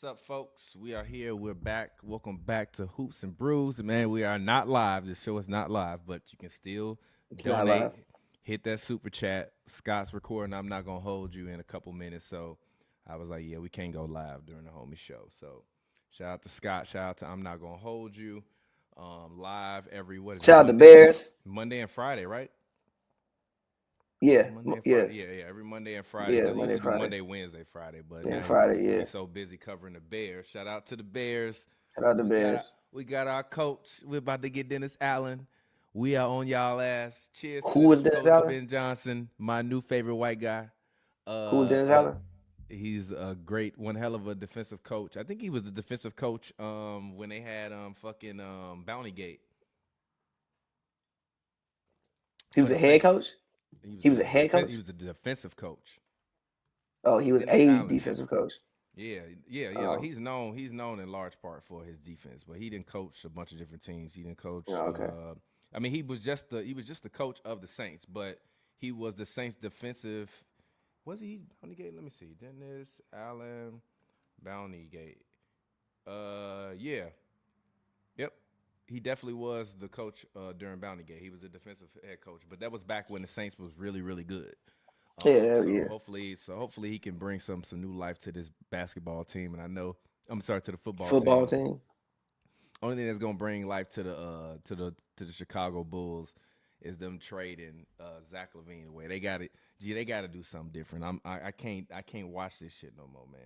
What's up, folks? We are here. We're back. Welcome back to Hoops and Brews. Man, we are not live. This show is not live, but you can still It's not donate. live. Hit that super chat. Scott's recording. I'm not going to hold you in a couple minutes. So I was like, yeah, we can't go live during the homie show. So shout out to Scott. Shout out to I'm not going to hold you. Live every, what is it, Shout out to Monday? Bears. Monday and Friday, right? Yeah, Monday and yeah, Friday, yeah. Every Monday and Friday, yeah. because we used Monday, to do Friday. Monday, Wednesday, Friday, but Then now Friday, we yeah. so busy covering the Bears. Shout out to the Bears. Shout out to We got our, Bears. we got our coach. We're about to get Dennis Allen. We are on y'all ass. Cheers to Who was this Dennis coach Allen? Ben Johnson, my new favorite white guy. Who was Dennis He Allen? he's a great, one hell of a defensive coach. I think he was the defensive coach when they had fucking Bounty Gate He for was the a head Saints. coach. He was He was the a head he coach. was the defensive coach. Oh, he was Dennis a Allen. defensive coach. Yeah. Like Oh, he's known in large part for his defense, but he didn't coach a bunch of different teams. He didn't coach. oh, okay. I mean, he was just the coach of the Saints, but he was the Saints defensive. Was he Bounty Gate? Let me see. Dennis Allen Bounty Gate. Yeah, yep. He definitely was the coach during Bounty Gate. He was the defensive head coach, but that was back when the Saints was really, really good. Yeah, So yeah. hopefully he can bring some new life to this basketball team. And I know I'm sorry to the football Football team. team. Only thing that's gonna bring life to the Chicago Bulls is them trading Zach LaVine away. They got it. Gee, they got to do something different. I can't watch this shit no more, man.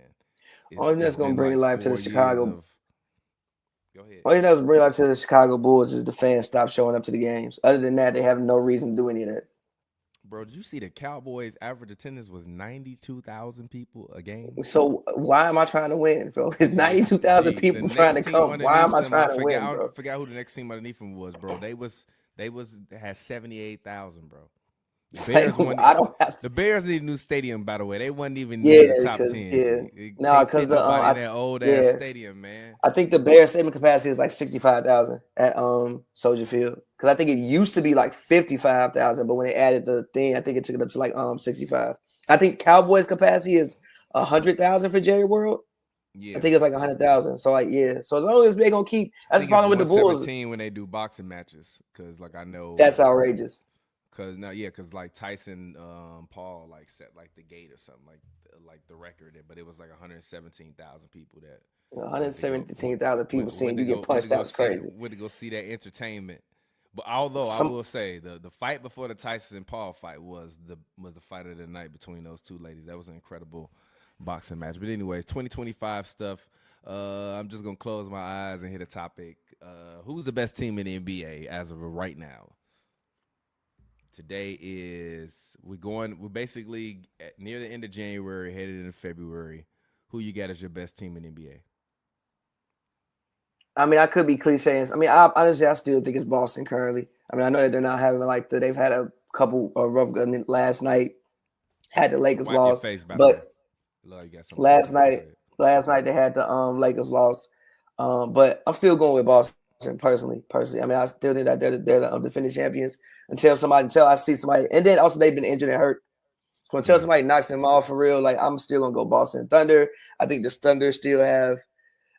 Only thing It's that's gonna been bring like life to the 4 years Chicago. of. Go ahead. Only thing that's gonna bring life to the Chicago Bulls is the fans stop showing up to the games. Other than that, they have no reason to do any of that. Bro, did you see the Cowboys' average attendance was 92,000 people a game? So why am I trying to win, bro? It's Gee, 92,000 the people trying next to team come. Why am underneath I them, I trying to forgot win, I bro? forgot who the next team underneath them was, bro. They had 78,000, bro. The It's like Bears won. I don't have. The Bears need a new stadium, by the way. They wasn't even Yeah, near the top because 10. yeah, It no, can't because fit the nobody in that old ass yeah, stadium, man. I think the Bears stadium capacity is like 65,000 at Soldier Field. Because I think it used to be like 55,000, but when they added the thing, I think it took it up to like 65. I think Cowboys capacity is 100,000 for Jerry World. I Yeah, think it's like yeah. 100,000. So like yeah, so as long as they gonna keep, I that's the think it's problem with the Bulls. 117 when they do boxing matches, cause like I know, That's outrageous. cause like Tyson, Paul like set like the gate or something like the record, but it was like 117,000 people that went to go 117,000 people seeing you get went to punched out go is see that crazy. went to go see that entertainment. But although I Some will say the fight before the Tyson and Paul fight was the fight of the night between those two ladies. That was an incredible boxing match. But anyways, 2025 stuff. I'm just gonna close my eyes and hit a topic. Who's the best team in the NBA as of right now? Today is we're basically near the end of January, headed into February. Who you got as your best team in the NBA? I mean, I could be cliche. I mean, honestly, I still think it's Boston currently. I mean, I know that they're not having like they've had a couple of rough. I mean, last night had the Lakers Wipe your loss, face, by the way. but Love you got something to last say. Go night, ahead. last night they had the Lakers loss. But I'm still going with Boston personally. Personally, I mean, I still think that they're the defending champions until I see somebody, and then also they've been injured and hurt. So until Yeah. somebody knocks them off for real, like I'm still gonna go Boston Thunder. I think the Thunder still have.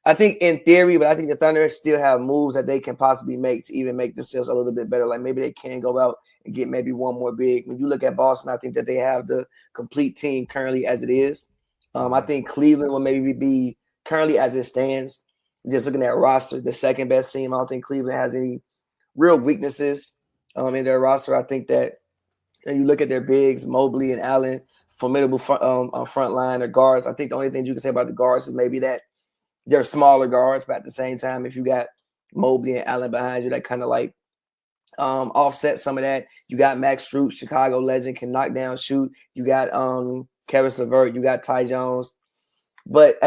I think in theory, but I think the Thunder still have moves that they can possibly make to even make themselves a little bit better. Like maybe they can go out and get maybe one more big. When you look at Boston, I think that they have the complete team currently as it is. I Mm-hmm. think Cleveland will maybe be currently as it stands. Just looking at roster, the second best team. I don't think Cleveland has any real weaknesses in their roster. I think that and you look at their bigs, Mobley and Allen, formidable front line or guards. I think the only thing you can say about the guards is maybe that they're smaller guards, but at the same time, if you got Mobley and Allen behind you, that kind of like offset some of that. You got Max Strus, Chicago legend, can knock down, shoot. You got Kevin Levert, you got Ty Jones. But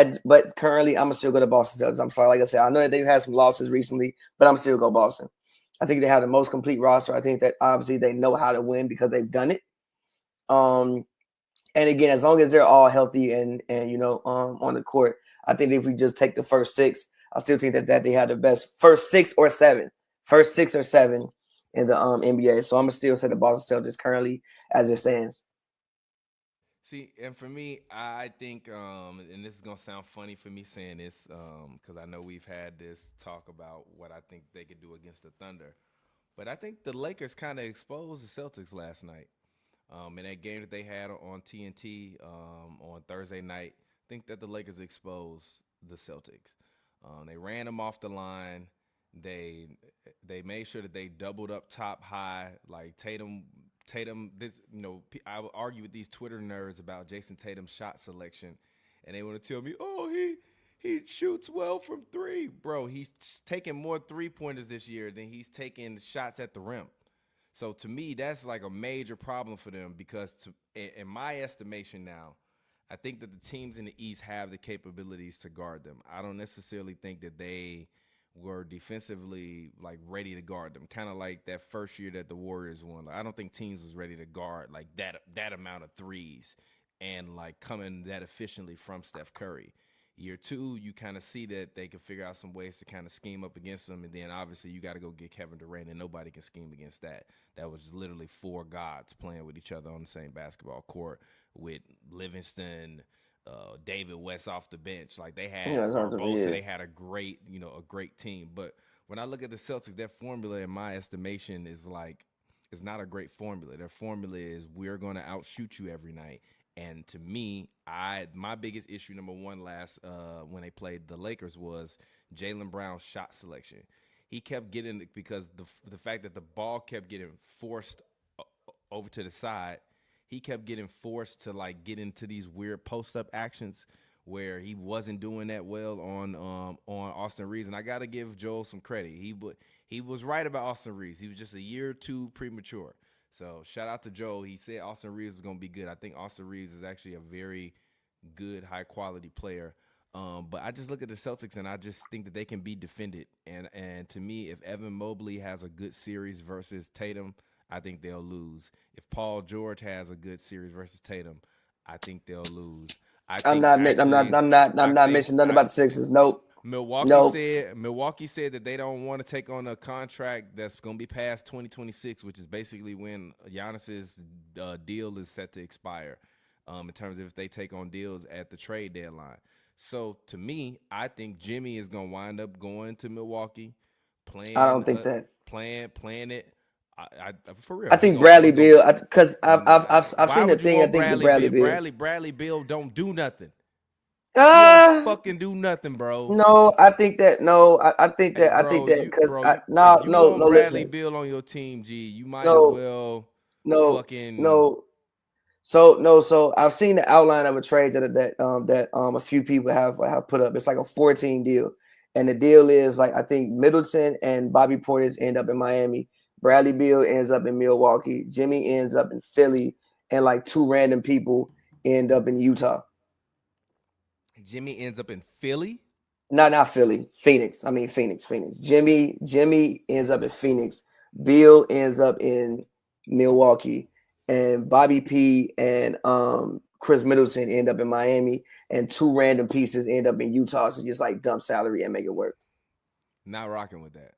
currently, I'm gonna still go to Boston Celtics. I'm sorry, like I said, I know that they've had some losses recently, but I'm still go Boston. I think they have the most complete roster. I think that obviously they know how to win because they've done it. Um, and again, as long as they're all healthy and on the court, I think if we just take the first six, I still think that they had the best first six or seven in the NBA. So I'm gonna still say the Boston Celtics currently as it stands. See, and for me, I think, and this is gonna sound funny for me saying this, because I know we've had this talk about what I think they could do against the Thunder, but I think the Lakers kind of exposed the Celtics last night. In that game that they had on TNT on Thursday night, I think that the Lakers exposed the Celtics. They ran them off the line. They they made sure that they doubled up top high. Like Tatum. This I would argue with these Twitter nerds about Jason Tatum's shot selection, and they want to tell me, oh, he shoots well from three, bro. He's taking more 3-pointers this year than he's taking shots at the rim. So to me, that's like a major problem for them because, in my estimation now, I think that the teams in the East have the capabilities to guard them. I don't necessarily think that they were defensively like ready to guard them. Kind of like that first year that the Warriors won. Like, I don't think teams was ready to guard like that amount of threes and like coming that efficiently from Steph Curry. Year two, you kind of see that they can figure out some ways to kind of scheme up against them. And then obviously you got to go get Kevin Durant, and nobody can scheme against that. That was literally four gods playing with each other on the same basketball court with Livingston, David West off the bench. Like they had Barbosa, they had a great team. But when I look at the Celtics, their formula, in my estimation, is like, it's not a great formula. Their formula is we're going to outshoot you every night. And to me, my biggest issue, number one, when they played the Lakers, was Jaylen Brown's shot selection. He kept getting, because the fact that the ball kept getting forced over to the side, he kept getting forced to like get into these weird post up actions where he wasn't doing that well on Austin Reeves. And I got to give Joel some credit. He was right about Austin Reeves. He was just a year or two premature. So shout out to Joe. He said Austin Reeves is going to be good. I think Austin Reeves is actually a very good, high-quality player. But I just look at the Celtics, and I just think that they can be defended. And to me, if Evan Mobley has a good series versus Tatum, I think they'll lose. If Paul George has a good series versus Tatum, I think they'll lose. I'm not mentioning nothing about the Sixers. Nope. Milwaukee said that they don't want to take on a contract that's going to be past 2026, which is basically when Giannis's deal is set to expire, in terms of if they take on deals at the trade deadline. So to me, I think Jimmy is going to wind up going to Milwaukee, playing. I don't think that playing it. For real. I think Bradley Beal, because I've seen the thing. I think Bradley Beal don't do nothing. He don't fucking do nothing, bro. No, I think that. I think that because Bradley Beal on your team, G, you might as well. So I've seen the outline of a trade that a few people have put up. It's like a 14 deal, and the deal is like, I think Middleton and Bobby Portis end up in Miami. Bradley Beal ends up in Milwaukee. Jimmy ends up in Philly, and like two random people end up in Utah. Jimmy ends up in Philly? Not Philly. Phoenix. I mean Phoenix. Jimmy ends up in Phoenix. Bill ends up in Milwaukee. And Bobby P and Chris Middleton end up in Miami. And two random pieces end up in Utah. So just like dump salary and make it work. Not rocking with that.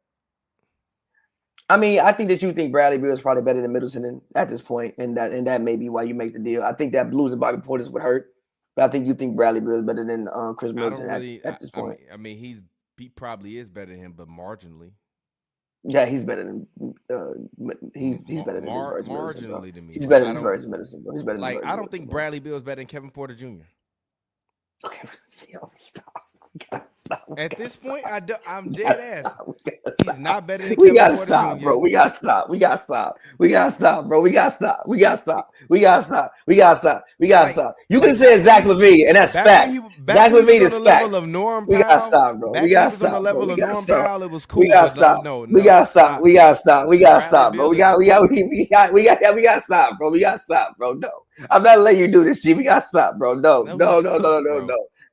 I mean, I think that you think Bradley Beal is probably better than Middleton at this point, and that may be why you make the deal. I think that losing Bobby Portis would hurt. But I think you think Bradley Beal is better than Chris Middleton at this point. I mean, he probably is better than him, but marginally. Yeah, he's better than he's better than marginally to me. He's better than Middleton. He's better. Like, I don't think Bradley Beal is better than Kevin Porter Jr. Okay, stop. At this point, I'm dead ass. He's not better than Kevin Porter Jr. We gotta stop, bro. You can say Zach LaVine, and that's facts. Zach LaVine is facts. We gotta stop, bro. We gotta stop. It was cool. We gotta stop. We gotta stop, bro. We gotta stop, bro. We gotta stop, bro. No, I'm not letting you do this, G. We gotta stop, bro. No. No.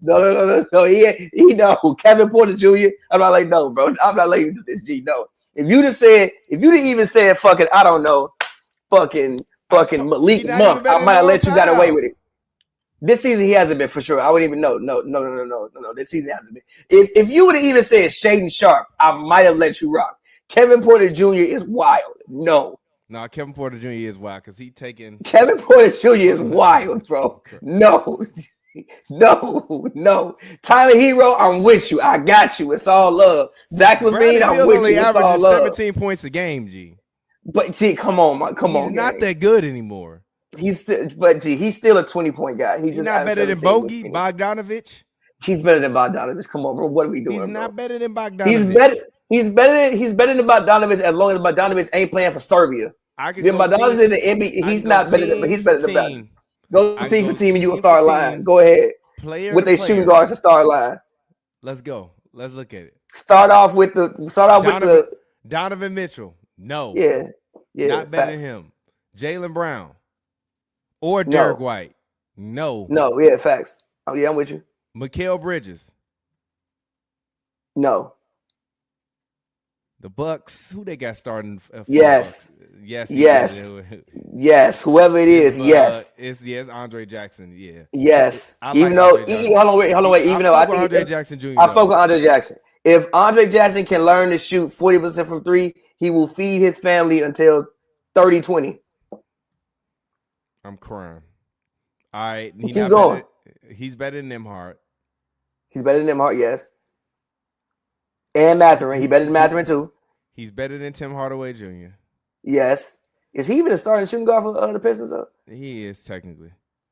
He know Kevin Porter Jr. I'm not like, no, bro. I'm not letting you do this, G. No. If you didn't even say fucking, I don't know, fucking Malik Monk, I might have let you got away with it. This season he hasn't been for sure. I wouldn't even know. No. This season hasn't been. If you would have even said Shaedon Sharpe, I might have let you rock. Kevin Porter Jr. is wild. No. No, Kevin Porter Jr. is wild because he taking Kevin Porter Jr. is wild, bro. No. No. Tyler Hero, I'm with you. I got you. It's all love. Zach LaVine, I'm with only you. It's all averages love. 17 points a game, G. But G, come on. He's not that good anymore. He's still a 20-point guy. He's just not better than Bogdanovich. He's better than Bogdanovich. Come on, bro. What are we doing? He's not better than Bogdanovich. He's better than Bogdanovich as long as Bogdanovich ain't playing for Serbia. Then Bogdanovich in the NBA, he's not better than, but he's better than Bogdanovich. Go team for team and you will start line. Go ahead. With their shooting guards to start line. Let's go. Let's look at it. Start off with Donovan Mitchell. No. Yeah. Not better than him. Jaylen Brown. Or Derek White. No. Yeah, facts. Oh, yeah, I'm with you. Mikal Bridges. No. The Bucks, who they got starting? Yes. Whoever it is, yes. It's Andre Jackson. Yeah. Yes. Even though, hold on, wait. Even though I think Andre Jackson Jr. I fuck with Andre Jackson. If Andre Jackson can learn to shoot 40% from three, he will feed his family until 30-20. I'm crying. All right. Keep going. He's better than Nembhard. He's better than Nembhard, yes. And Mathurin. He better than Mathurin, too. He's better than Tim Hardaway Jr. Yes. Is he even a starting shooting guard for the Pistons, though? He is, technically.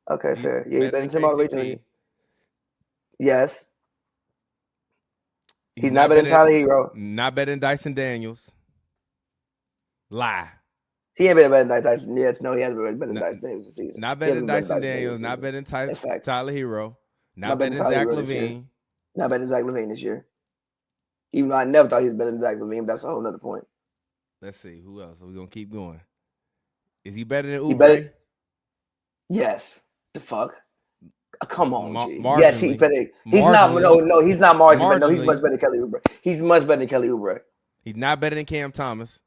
Okay, fair. Yeah, he's better than Tim Hardaway Jr. Yes. He's not better than Tyler Hero. Not better than Dyson Daniels. Lie. He ain't better than Dyson. Yes, no, he hasn't been better than Dyson Daniels this season. Not better than Dyson Daniels. Not better than Tyler Hero. Not better than Zach LaVine. Not better than Zach LaVine this year. Even though I never thought he was better than Zach LaVine, but that's a whole nother point. Let's see. Who else? We're going to keep going. Is he better than Oubre? Yes. The fuck? Come on, G. Marginally. Yes, he's better. He's not. No, he's not marginally. No, he's much better than Kelly Oubre. He's much better than Kelly Oubre. He's not better than Cam Thomas.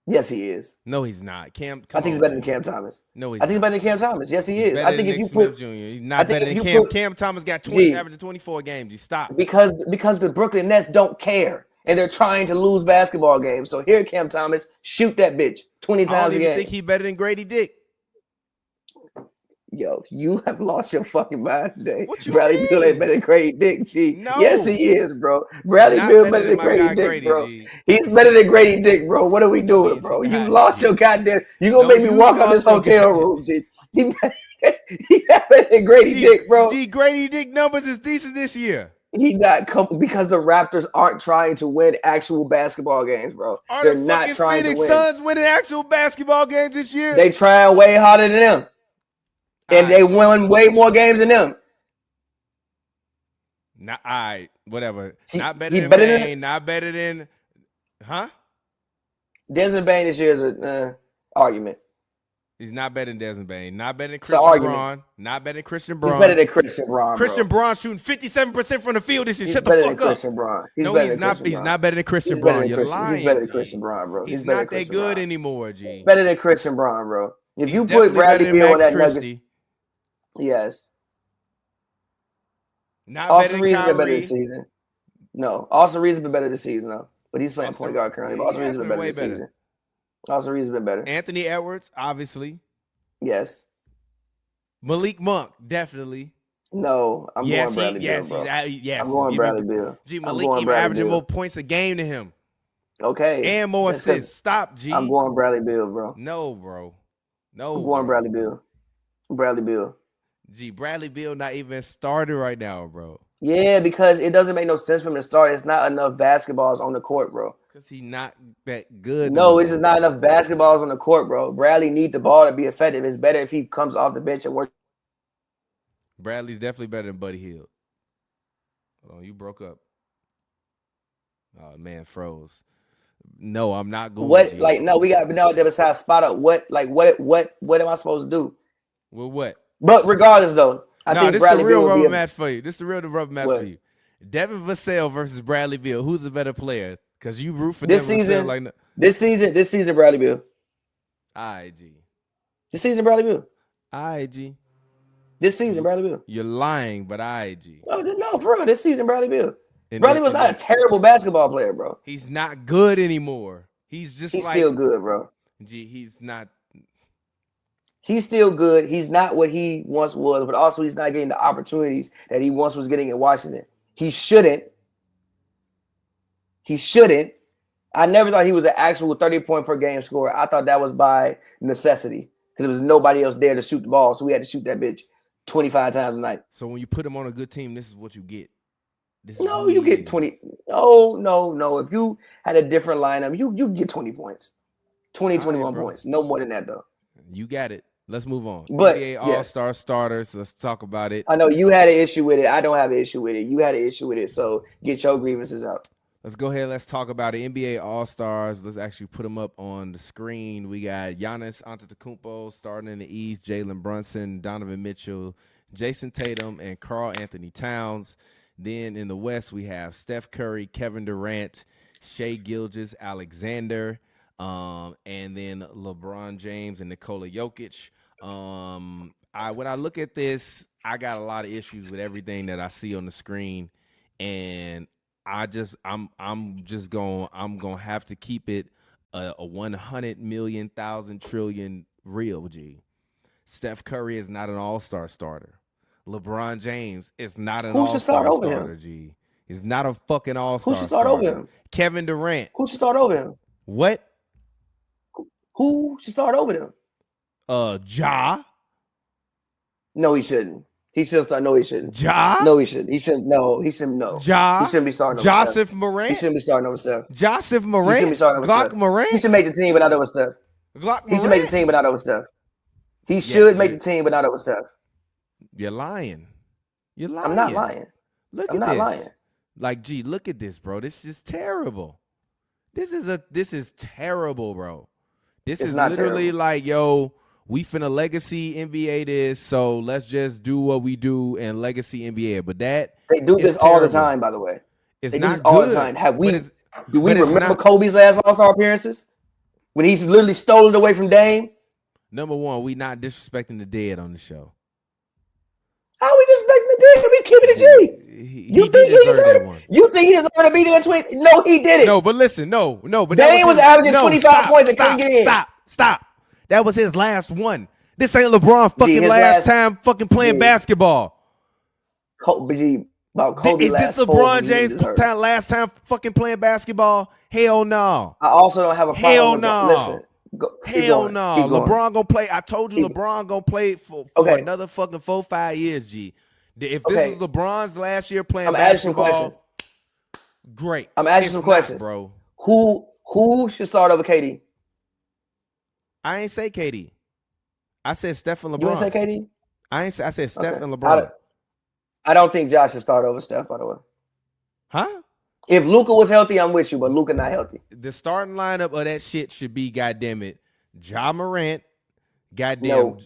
Yes, he is. No, he's not. I think he's better than Cam Thomas. No, I think he's better than Cam Thomas. Yes, he is. I think if you put Jr. He's not better than Cam. Cam Thomas got averaging 24 games. You stop. Because the Brooklyn Nets don't care. And they're trying to lose basketball games. So here, Cam Thomas, shoot that bitch 20 times a game. I don't even think he's better than Grady Dick. Yo, you have lost your fucking mind today. What you Bradley mean? Beal ain't better than Grady Dick, G. No. Yes, he is, bro. Bradley Beal better than Grady Dick, bro. G. He's better than Grady Dick, bro. What are we doing, bro? You lost your goddamn. You gonna make me walk out this hotel room, G. He better than Grady Dick, bro. G, Grady Dick numbers is decent this year. He got because the Raptors aren't trying to win actual basketball games, bro. They're not trying to win. Phoenix Suns winning actual basketball games this year? They trying way harder than them. And they won way more games than them. All right, whatever. Not better than Bane. Not better than, huh? Desmond Bane this year is an argument. He's not better than Desmond Bane. Not better than Christian Braun. Not better than Christian Braun. He's better than Christian Braun. Christian Braun shooting 57% from the field this year. Shut the fuck up. Christian Braun. No, he's not. He's not better than Christian Braun. You're lying. He's better than Christian Braun, bro. He's not that good anymore, G. Better than Christian Braun, bro. If you put Bradley Beal on that Nuggets, yes. Not Austin better Reeves than been better Kyrie. this season. No, Austin Reeves been better this season, though. But he's playing point guard currently. Austin Reeves been better this season. Austin Reeves been better. Anthony Edwards, obviously. Yes. Malik Monk, definitely. No, I'm going Bradley Beal, bro. Yes. I'm going Bradley Beal. G, Malik even averaging more points a game than him. Okay. And more assists. Stop, G. I'm going Bradley Beal, bro. No, bro. No. I'm going Bradley Beal. Bradley Beal. G, Bradley Beal not even started right now, bro. Yeah, because it doesn't make no sense for him to start. It's not enough basketballs on the court, bro. Because he's not that good. No, it's just not enough basketballs on the court, bro. Bradley needs the ball to be effective. It's better if he comes off the bench and works. Bradley's definitely better than Buddy Hield. Hold on, you broke up. Oh, man, froze. No, I'm not going. What, like, no, we got now besides spot up. What am I supposed to do? Well, what? But regardless, though, I think Bradley Beal will be rubber match for you. This is the real rubber match for you. Devin Vassell versus Bradley Beal. Who's the better player? Because you root for this Devin season. Vassell This season, Bradley Beal. IG. This season, Bradley Beal. IG. This season, Bradley Beal. You're lying, but IG. No, for real. This season, Bradley Beal. Bradley was not a terrible basketball player, bro. He's not good anymore. He's still good, bro. Gee, he's not. He's still good. He's not what he once was, but also he's not getting the opportunities that he once was getting in Washington. He shouldn't. I never thought he was an actual 30-point per game scorer. I thought that was by necessity because there was nobody else there to shoot the ball, so we had to shoot that bitch 25 times a night. So when you put him on a good team, this is what you get. No, you get 20. No. If you had a different lineup, you get 20 points. 21 points. No more than that, though. You got it. Let's move on. But NBA All-Star starters. Let's talk about it. I know you had an issue with it. I don't have an issue with it. You had an issue with it. So get your grievances out. Let's go ahead. Let's talk about it. NBA All-Stars. Let's actually put them up on the screen. We got Giannis Antetokounmpo starting in the East, Jalen Brunson, Donovan Mitchell, Jason Tatum, and Karl Anthony Towns. Then in the West, we have Steph Curry, Kevin Durant, Shai Gilgeous-Alexander, and then LeBron James and Nikola Jokic. When I look at this, I got a lot of issues with everything that I see on the screen, and I'm gonna have to keep it a 100 million, 1,000 trillion real. G. Steph Curry is not an all-star starter. LeBron James is not an all-star starter. G. He's not a fucking all-star. Who should start over him? Kevin Durant. Who should start over him? What? Who should start over him? Ja. No, he shouldn't. He should start. No, he shouldn't. Ja? No, he shouldn't. He shouldn't. No, he shouldn't. No. Ja? He shouldn't be starting over Joseph Steph. Morant? He shouldn't be starting over Steph. Joseph He Morant? shouldn't be starting over Glock Steph. Morant? He should make the team, but not over Steph. Glock He should make the team, but not over Steph. He should make the team, but not over Steph. You're lying. You're lying. I'm not lying. I'm not lying. Like, gee, look at this, bro. This is terrible. This is terrible, bro. This is literally terrible. Like, yo, we finna legacy NBA this, so let's just do what we do and legacy NBA. But they do this all the time, by the way. It's not all good. the time. Do we remember Kobe's last All-Star appearances when he's literally stole it away from Dame? Number one, we not disrespecting the dead on the show. How are we disrespecting the dead? We keeping it G. You think he deserved to be there? No, he didn't. No, but listen, no. But Dame was averaging 25 points and couldn't get in. Stop. That was his last one. This ain't LeBron fucking last time fucking playing basketball. Kobe, is this LeBron James last time fucking playing basketball? Hell no. I also don't have a problem. Hell no. Listen. Hell no. LeBron gonna play. I told you LeBron gonna play for another fucking 4-5 years, G. If this is LeBron's last year playing basketball, asking questions. Great. I'm asking some questions, bro. Who should start over KD? I ain't say KD. I said Steph and LeBron. You didn't say KD? I said Steph and LeBron. I don't think Josh should start over Steph, by the way. Huh? If Luka was healthy, I'm with you, but Luka not healthy. The starting lineup of that shit should be, goddamn it, Ja Morant, goddamn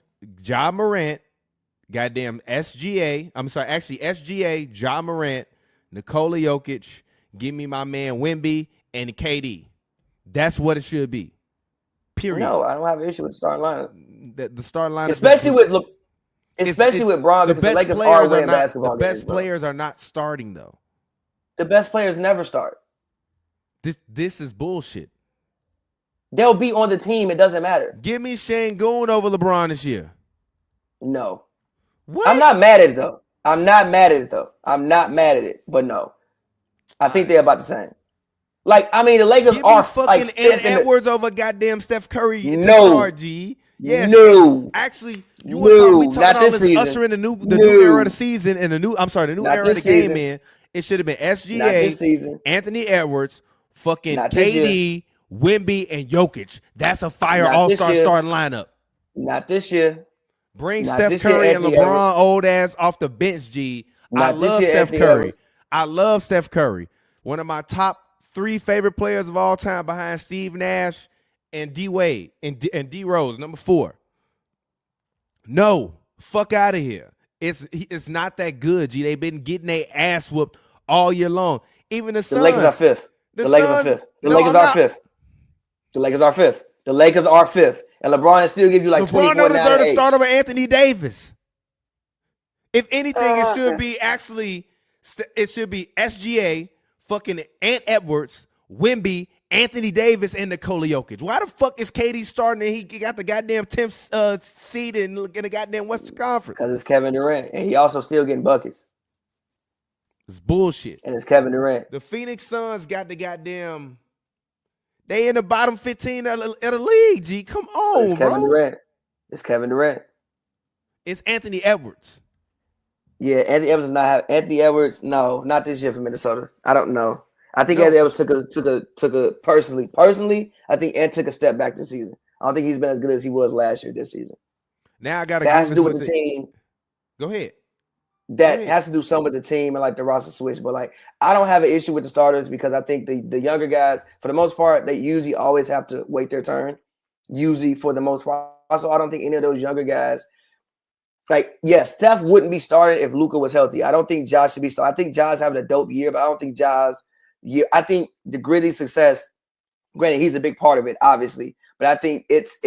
SGA. I'm sorry, actually SGA, Ja Morant, Nikola Jokic. Give me my man Wemby and KD. That's what it should be. Period. No, I don't have an issue with the starting lineup. The starting lineup, especially with Bron, because the Lakers are winning basketball games. The best players are not starting though. The best players never start. This is bullshit. They'll be on the team. It doesn't matter. Give me Şengün over LeBron this year. No. What? I'm not mad at it, though. I'm not mad at it, but no. I think they're about the same. Like, I mean, the Lakers are fucking like Edwards over goddamn Steph Curry. No. G. Yes. No. Actually, we talking about this ushering the new era of the season and the new era of the game, man. It should have been SGA, Anthony Edwards, fucking KD, Wemby, and Jokic. That's a fire all-star starting lineup. Not this year. Bring Steph Curry and LeBron old ass off the bench, G. I love Steph Curry. I love Steph Curry. One of my top 3 favorite players of all time behind Steve Nash and D Wade and D Rose, number 4. No, fuck out of here. It's not that good, G. They've been getting their ass whooped all year long. Even the Suns. The Lakers are 5th. The Lakers are 5th. The Lakers are 5th. The Lakers are 5th. The Lakers are 5th. And LeBron still give you like 24 LeBron deserves to start over Anthony Davis. If anything, it should be SGA, fucking Ant Edwards, Wemby, Anthony Davis and Nikola Jokic. Why the fuck is KD starting and he got the goddamn 10th seed in the goddamn Western Conference? Because it's Kevin Durant, and he also still getting buckets. It's bullshit. And it's Kevin Durant. The Phoenix Suns got the goddamn. They in the bottom 15 of the league. G, come on, it's Kevin bro. Durant. It's Kevin Durant. It's Anthony Edwards. Yeah, Anthony Edwards not have Anthony Edwards. No, not this year for Minnesota. I don't know. I think Anthony Edwards took a personally. I think Ant took a step back this season. I don't think he's been as good as he was last year this season. Now I got to has to do with the team. Go ahead. That has to do some with the team and like the roster switch. But like, I don't have an issue with the starters because I think the younger guys, for the most part, they usually always have to wait their turn. Usually, for the most part. Also, I don't think any of those younger guys. Like, yes, Steph wouldn't be starting if Luka was healthy. I don't think Josh should be starting. I think Josh having a dope year, but I don't think Josh. Yeah, I think the Grizzlies' success. Granted, he's a big part of it, obviously, but I think it's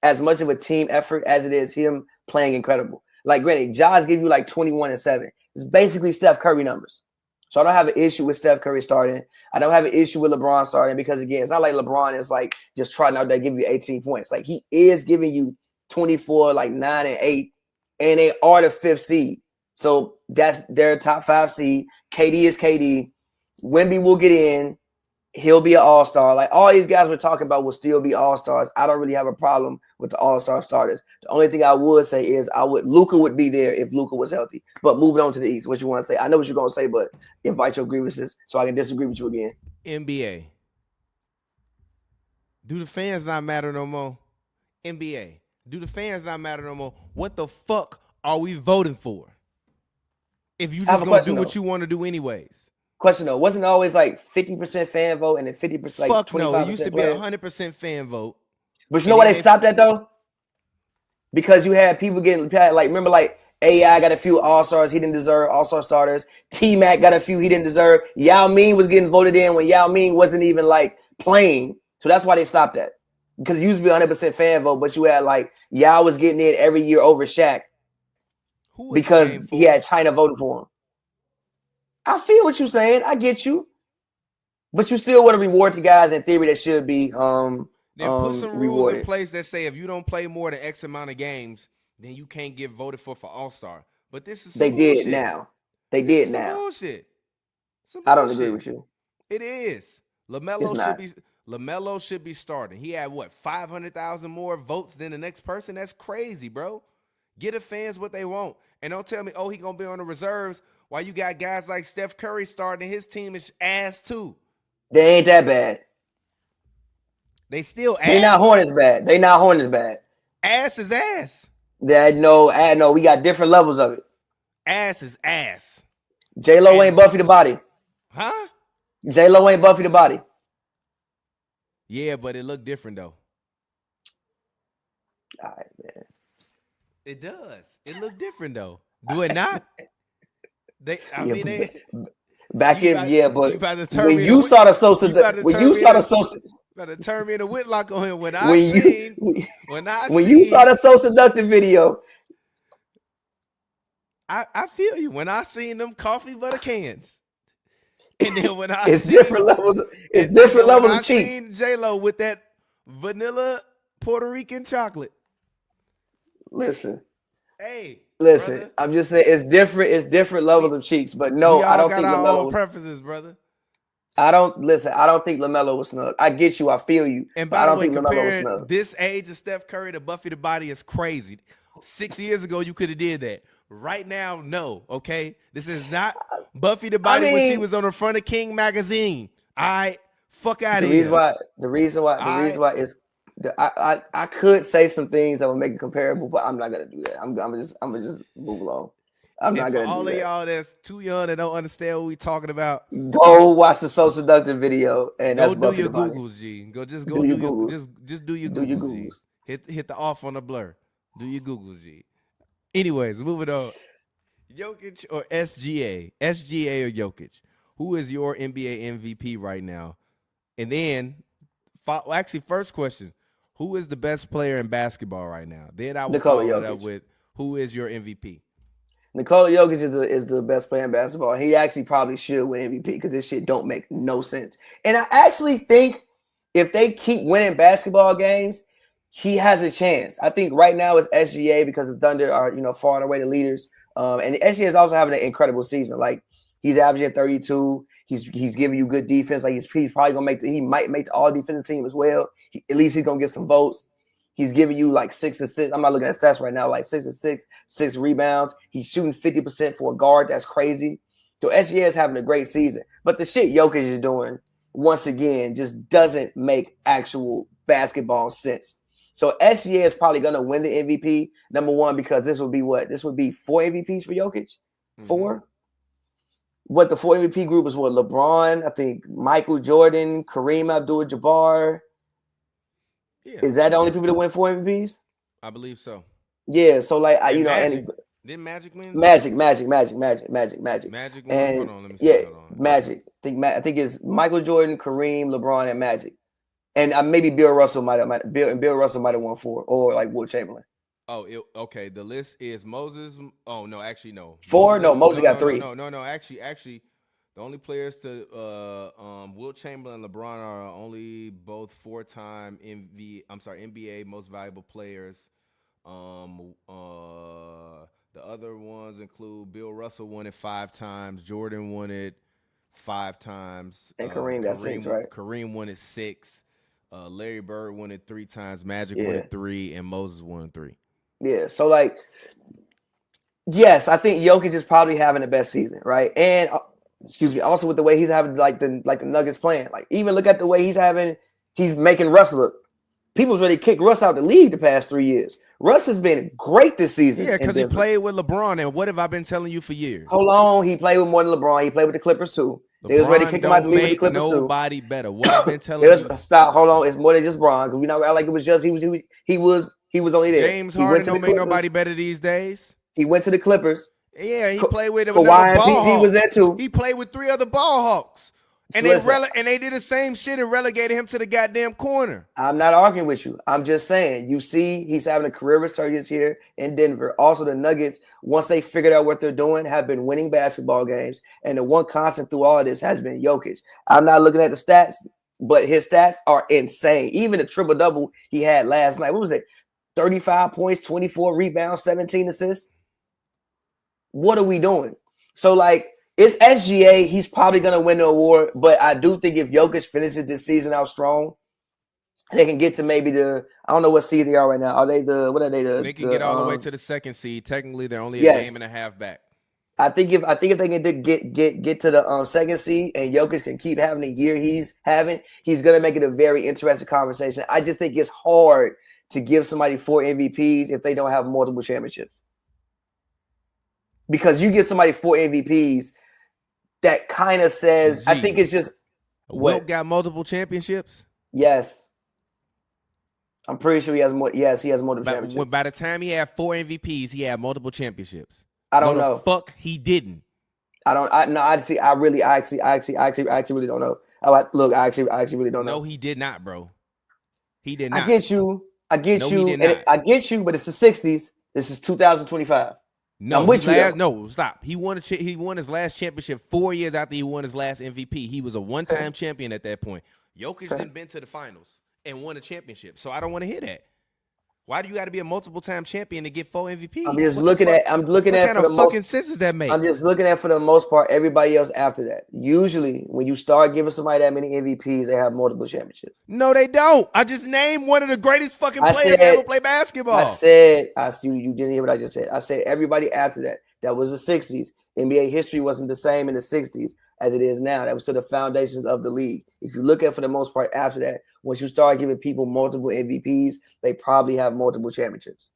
as much of a team effort as it is him playing incredible. Like, granted, Josh give you like 21 and 7. It's basically Steph Curry numbers. So I don't have an issue with Steph Curry starting. I don't have an issue with LeBron starting because, again, it's not like LeBron is like just trotting out there giving you 18 points. Like, he is giving you 24, like 9 and 8, and they are the 5th seed. So that's their top 5 seed. KD is KD. Wemby will get in. He'll be an all-star. Like, all these guys we're talking about will still be all-stars. I don't really have a problem with the all-star starters. The only thing I would say is Luka would be there if Luka was healthy. But moving on to the East, what you want to say? I know what you're going to say, but invite your grievances so I can disagree with you again. NBA. Do the fans not matter no more? NBA. Do the fans not matter no more? What the fuck are we voting for? If you just going to do what you want to do anyways. Question though, wasn't it always like 50% fan vote and then 50% like 25%? Fuck no, it used to be 100% fan vote. But you know why they stopped that though? Because you had people getting like, remember like AI got a few all-stars he didn't deserve, all-star starters. T-Mac got a few he didn't deserve. Yao Ming was getting voted in when Yao Ming wasn't even like playing. So that's why they stopped that. Because it used to be 100% fan vote, but you had like Yao was getting in every year over Shaq because he had China voting for him. I feel what you're saying. I get you. But you still want to reward the guys in theory that should be then put some rules rewarded in place that say if you don't play more than X amount of games, then you can't get voted for All-Star. But this is some bullshit. Did now. They did now. Bullshit. I don't agree with you. It is. LaMelo should be starting. He had what, 500,000 more votes than the next person? That's crazy, bro. Get the fans what they want. And don't tell me, oh, he gonna be on the reserves while you got guys like Steph Curry starting. His team is ass too. They ain't that bad. They still ass. They not Hornets bad. They not Hornets bad. Ass is ass. No, we got different levels of it. Ass is ass. J-Lo ain't Buffy the Body. Huh? J-Lo ain't Buffy the Body. Yeah, but it looked different though. All right, man. It does. It looked different though. Do it not? But when you saw the Sosa, when you saw the Sosa, better turn me into Whitlock on him. When you saw the so seductive video, I feel you. When I seen them coffee butter cans, and then when I it's different levels of cheeks. I seen J-Lo with that vanilla Puerto Rican chocolate. Listen. Hey. Listen, brother. I'm just saying it's different. It's different levels of cheeks, but no, I don't think LaMelo was preferences, brother. I don't think LaMelo was snug. I get you. I feel you. And by the way, comparing this age of Steph Curry to Buffy the Body is crazy. 6 years ago, you could have did that. Right now, no. Okay, this is not Buffy the Body when she was on the front of King magazine. Fuck out of here. The reason why is. I could say some things that would make it comparable, but I'm not gonna do that. I'm gonna just move along. I'm not gonna do that. All of y'all that's too young and don't understand what we talking about, go watch the So Seductive video and go do your Googles, G. Go do your Googles. Just do your Googles, G. Hit the off on the blur. Do your Googles, G. Anyways, moving on. Jokic or SGA? SGA or Jokic? Who is your NBA MVP right now? And then, first question. Who is the best player in basketball right now? Then I will follow it up with who is your MVP? Nikola Jokic is the best player in basketball. He actually probably should win MVP because this shit don't make no sense. And I actually think if they keep winning basketball games, he has a chance. I think right now it's SGA because the Thunder are far and away the leaders. And SGA is also having an incredible season. Like he's averaging 32. He's giving you good defense. Like he's probably gonna he might make the all defensive team as well. At least he's gonna get some votes. He's giving you like 6 assists. I'm not looking at stats right now, like 6 assists, 6 rebounds. He's shooting 50% for a guard. That's crazy. So SGA is having a great season. But the shit Jokic is doing, once again, just doesn't make actual basketball sense. So SGA is probably going to win the MVP, number one, because this would be what? This would be 4 MVPs for Jokic? Mm-hmm. 4? What the 4 MVP group is what? LeBron, I think Michael Jordan, Kareem Abdul-Jabbar. Yeah. Is that the only people that win 4 MVPs? I believe so. Yeah, so like didn't Magic win? Magic. Magic won. And hold on, let me see. Yeah, Magic. I think it's Michael Jordan, Kareem, LeBron, and Magic. And maybe Bill Russell might have Bill Russell might have won 4, or like Will Chamberlain. Oh, okay. The list is Moses. Oh no, actually no. 4? No, Moses got 3. No. Actually, the only players to Will Chamberlain and LeBron are only both 4-time NBA most valuable players. The other ones include Bill Russell won it 5 times, Jordan won it 5 times, and Kareem got 6, right? Kareem won it 6. Larry Bird won it 3 times, Magic won it 3, and Moses won it 3. Yeah, so like, yes, I think Jokic is probably having the best season, right? And also with the way he's having like the Nuggets playing, like even look at the way he's making Russ look. People's ready to kick Russ out the league the past 3 years. Russ has been great this season. Yeah, because he played with LeBron, and what have I been telling you for years? Hold on, he played with more than LeBron. He played with the Clippers too. They was ready to kick him out the league with the Clippers too. Nobody better. What I've been telling you. Stop. Hold on. It's more than just Bron. Because we not like it was just he was only there. James Harden don't make nobody better these days. He went to the Clippers. Yeah, he played with another ball hawk. Was there too. He played with 3 other ball hawks. And they did the same shit and relegated him to the goddamn corner. I'm not arguing with you. I'm just saying, you see, he's having a career resurgence here in Denver. Also, the Nuggets, once they figured out what they're doing, have been winning basketball games. And the one constant through all of this has been Jokic. I'm not looking at the stats, but his stats are insane. Even the triple-double he had last night. What was it? 35 points, 24 rebounds, 17 assists. What are we doing? So, like, it's SGA. He's probably going to win the award, but I do think if Jokic finishes this season out strong, they can get to maybe I don't know what seed they are right now. Are they they can get all the way to the 2nd seed. Technically, they're only a game and a half back. I think if they can get to the 2nd seed and Jokic can keep having the year he's having, he's going to make it a very interesting conversation. I just think it's hard to give somebody 4 MVPs if they don't have multiple championships. Because you give somebody 4 MVPs, that kind of says, I think it's just Wilt got multiple championships. Yes, I'm pretty sure he has more. Yes, he has multiple championships. By the time he had 4 MVPs, he had multiple championships. I don't know. Fuck, he didn't. I actually really don't know. I actually really don't know. No, he did not, bro. He did not. I get you. I get you, but it's the 60s. This is 2025. No, stop. He won his last championship 4 years after he won his last MVP. He was a one-time champion at that point. Jokic didn't been to the finals and won a championship. So I don't want to hear that. Why do you got to be a multiple-time champion to get 4 MVPs? I'm just looking at what kind of fucking sense does that make? I'm just looking at, for the most part, everybody else after that. Usually, when you start giving somebody that many MVPs, they have multiple championships. No, they don't. I just named one of the greatest fucking players to ever play basketball. You didn't hear what I just said. I said everybody after that. That was the 60s. NBA history wasn't the same in the 60s as it is now. That was still the foundations of the league. If you look at, for the most part, after that, once you start giving people multiple MVPs, they probably have multiple championships.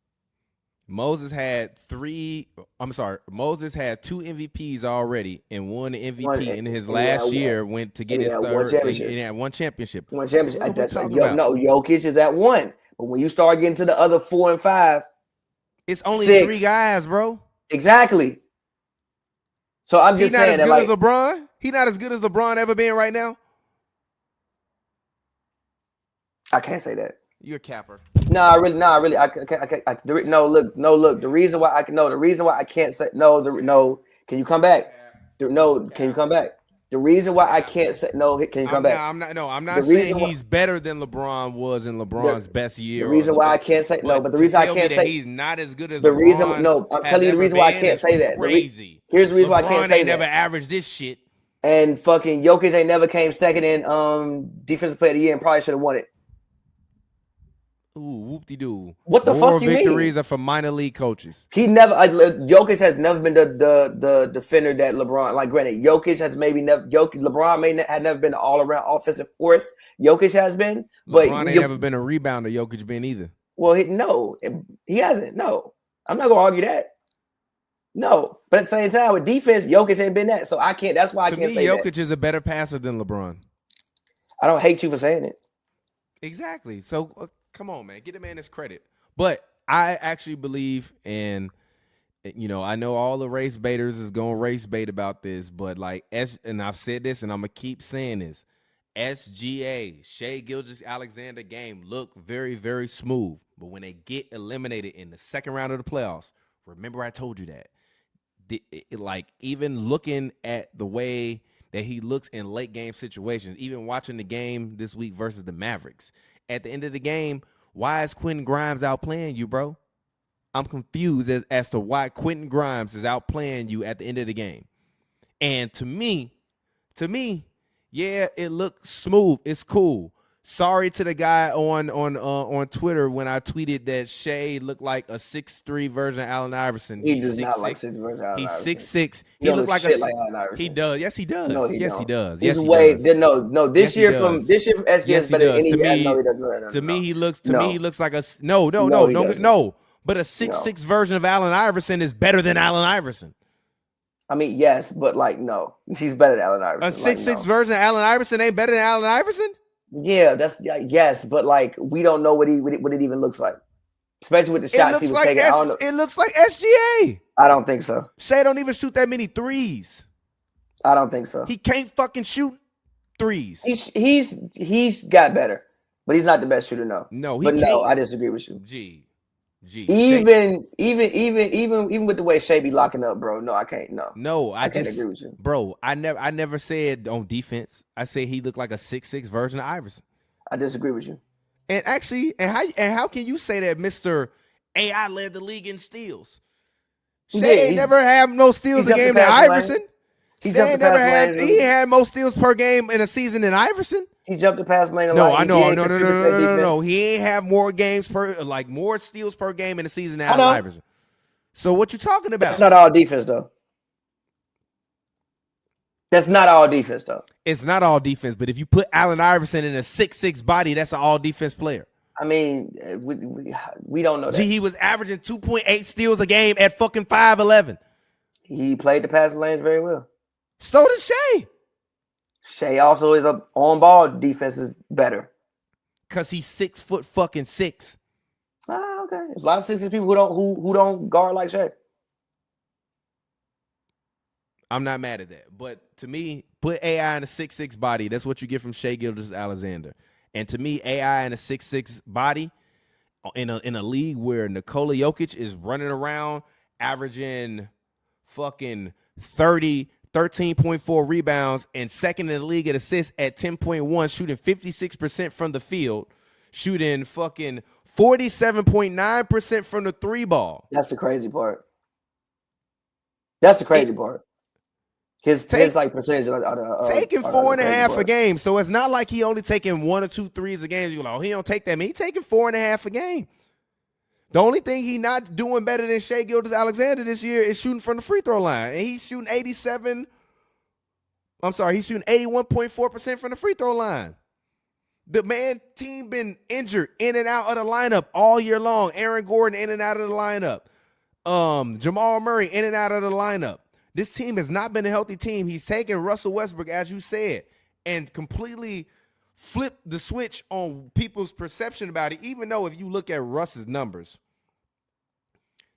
Moses had 2 MVPs already and won the MVP in his last year. Went to get his third. He had 1 championship. Jokic is at 1. But when you start getting to the other 4 and 5, it's only 6. 3 guys, bro. Exactly. So I'm just saying that, as LeBron. He's not as good as LeBron ever been right now. I can't say that. You're a capper. No, really, look. The reason why I can't say no. Can you come back? No, can you come back? The reason why I can't say no. Can you come back? I'm not saying he's better than LeBron was in LeBron's best year. The reason why I can't say no, but the reason I can't say he's not as good as the LeBron reason. No, I'm telling you the reason why I can't say that. Crazy. Here's the reason why I can't say that. LeBron ain't never that. averaged this shit. And fucking Jokic ain't never came second in defensive player of the year and probably should have won it. Ooh, whoop-de-doo. What the fuck you mean? More victories are from minor league coaches. Jokic has never been the defender that LeBron. Like, granted, Jokic has LeBron had never been an all-around offensive force. Jokic has been, but LeBron ain't never been a rebounder. Jokic been either. Well, he hasn't. No, I'm not gonna argue that. No, but at the same time, with defense, Jokic ain't been that. So I can't. That's why I can't say Jokic that. is a better passer than LeBron. I don't hate you for saying it. Exactly. So come on, man, get a man his credit. But I actually believe, and I know all the race baiters is gonna race bait about this, but and I've said this, and I'm gonna keep saying this. SGA, Shai Gilgeous-Alexander game look very, very smooth, but when they get eliminated in the second round of the playoffs, remember I told you that. Even looking at the way that he looks in late game situations, even watching the game this week versus the Mavericks, at the end of the game, why is Quentin Grimes outplaying you, bro? I'm confused as to why Quentin Grimes is outplaying you at the end of the game. And to me, yeah, it looks smooth. It's cool. Sorry to the guy on Twitter when I tweeted that Shai looked like a 6'3" version of Allen Iverson. He does not like 6'3" version of Allen Iverson. He's 6'6". He looked like Allen Iverson. He does. Yes, he does. No, he does. He's yes, he way does. no. This year from SGA is better than any. To me, he looks like a no. But a 6'6" version of Allen Iverson is better than Allen Iverson. I mean, yes, but no, he's better than Allen Iverson. A 6'6" version of Allen Iverson ain't better than Allen Iverson. Yeah, yes, but we don't know what it even looks like, especially with the shots he was taking. It looks like SGA. I don't think so. Shai don't even shoot that many threes. I don't think so. He can't fucking shoot threes. He's got better, but he's not the best shooter. No, I disagree with you. Gee. Even with the way Shai be locking up, bro. No, I can't. No, I can't agree with you, bro. I never said on defense. I say he looked like a 6'6" version of Iverson. I disagree with you. And actually, how can you say that Mr. AI led the league in steals? Shai ain't never had no steals a game than Iverson. He had more steals per game in a season than Iverson. He jumped the pass lane a lot. I know. No. He ain't have more games more steals per game in a season than Allen Iverson. So what you talking about? That's not all defense, though. It's not all defense, but if you put Allen Iverson in a 6'6" body, that's an all defense player. I mean, we don't know that. He was averaging 2.8 steals a game at fucking 5'11". He played the passing lanes very well. So did Shai. Shai also is on-ball defense is better. Cause he's 6'6". Okay. There's a lot of 6'6" people who don't guard like Shai. I'm not mad at that. But to me, put AI in a 6'6" body. That's what you get from Shai Gilgeous-Alexander. And to me, AI in a 6'6" body in a league where Nikola Jokic is running around averaging fucking 13.4 rebounds, and second in the league at assists at 10.1, shooting 56% from the field, shooting fucking 47.9% from the three ball. That's the crazy part. His percentage taking 4.5 a game. So it's not like he only taking 1 or 2 threes a game. You're like, oh, he don't take that. He taking 4.5 a game. The only thing he not doing better than Shai Gilgeous-Alexander this year is shooting from the free throw line. And he's shooting 81.4% from the free throw line. The team been injured in and out of the lineup all year long. Aaron Gordon in and out of the lineup. Jamal Murray in and out of the lineup. This team has not been a healthy team. He's taken Russell Westbrook, as you said, and completely flipped the switch on people's perception about it, even though if you look at Russ's numbers,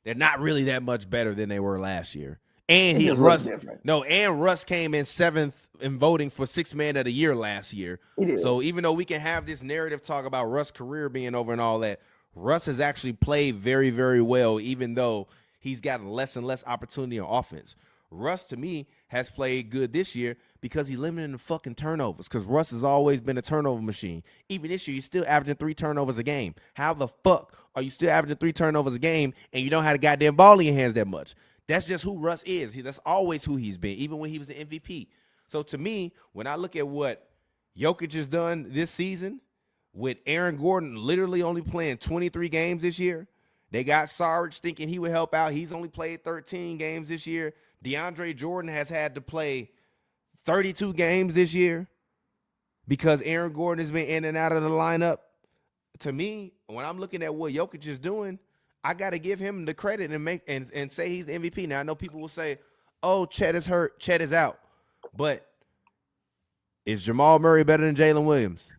they're not really that much better than they were last year. And It he just looks Russ different. no, and Russ came in 7th in voting for 6th man of the year last year. He did. So even though we can have this narrative talk about Russ' career being over and all that, Russ has actually played very, very well, even though he's gotten less and less opportunity on offense. Russ, to me, has played good this year because he limited the fucking turnovers, because Russ has always been a turnover machine. Even this year, he's still averaging 3 turnovers a game. How the fuck are you still averaging 3 turnovers a game and you don't have the goddamn ball in your hands that much? That's just who Russ is. That's always who he's been, even when he was the MVP. So to me, when I look at what Jokic has done this season, with Aaron Gordon literally only playing 23 games this year, they got Sarge thinking he would help out. He's only played 13 games this year. DeAndre Jordan has had to play 32 games this year because Aaron Gordon has been in and out of the lineup. To me, when I'm looking at what Jokic is doing, I got to give him the credit and say he's the MVP. Now, I know people will say, oh, Chet is hurt, Chet is out. But is Jamal Murray better than Jalen Williams?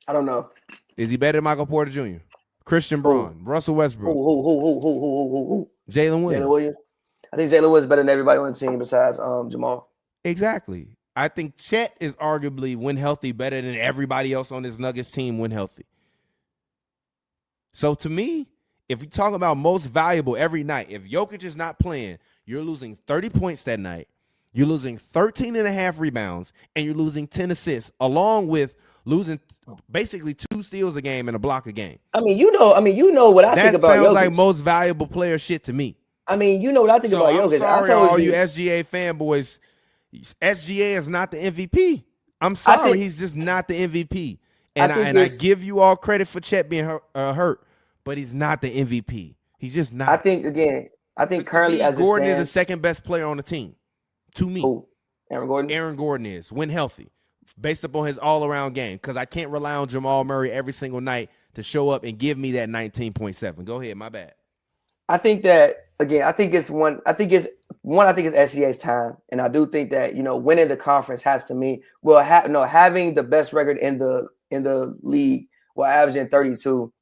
I don't know. Is he better than Michael Porter Jr., Christian Braun, Russell Westbrook, Jalen Williams? I think Jalen Williams is better than everybody on the team besides Jamal. Exactly. I think Chet is arguably, when healthy, better than everybody else on this Nuggets team when healthy. So to me, if we talk about most valuable every night, if Jokic is not playing, you're losing 30 points that night, you're losing 13 and a half rebounds, and you're losing 10 assists, along with losing basically 2 steals a game and a block a game. I mean, you know what I think about Jokic. That sounds like most valuable player shit to me. I mean, you know what I think about Jokic. I'm sorry, all you SGA fanboys. SGA is not the MVP. I'm sorry, he's just not the MVP. And I give you all credit for Chet being hurt, but he's not the MVP. He's just not. I think currently as Gordon is the second best player on the team. To me. Who? Aaron Gordon? Aaron Gordon is, when healthy, based upon his all-around game, because I can't rely on Jamal Murray every single night to show up and give me that 19.7. Go ahead, my bad. I think that, again, I think it's SGA's time. And I do think that, winning the conference has to mean, having the best record in the league while averaging 32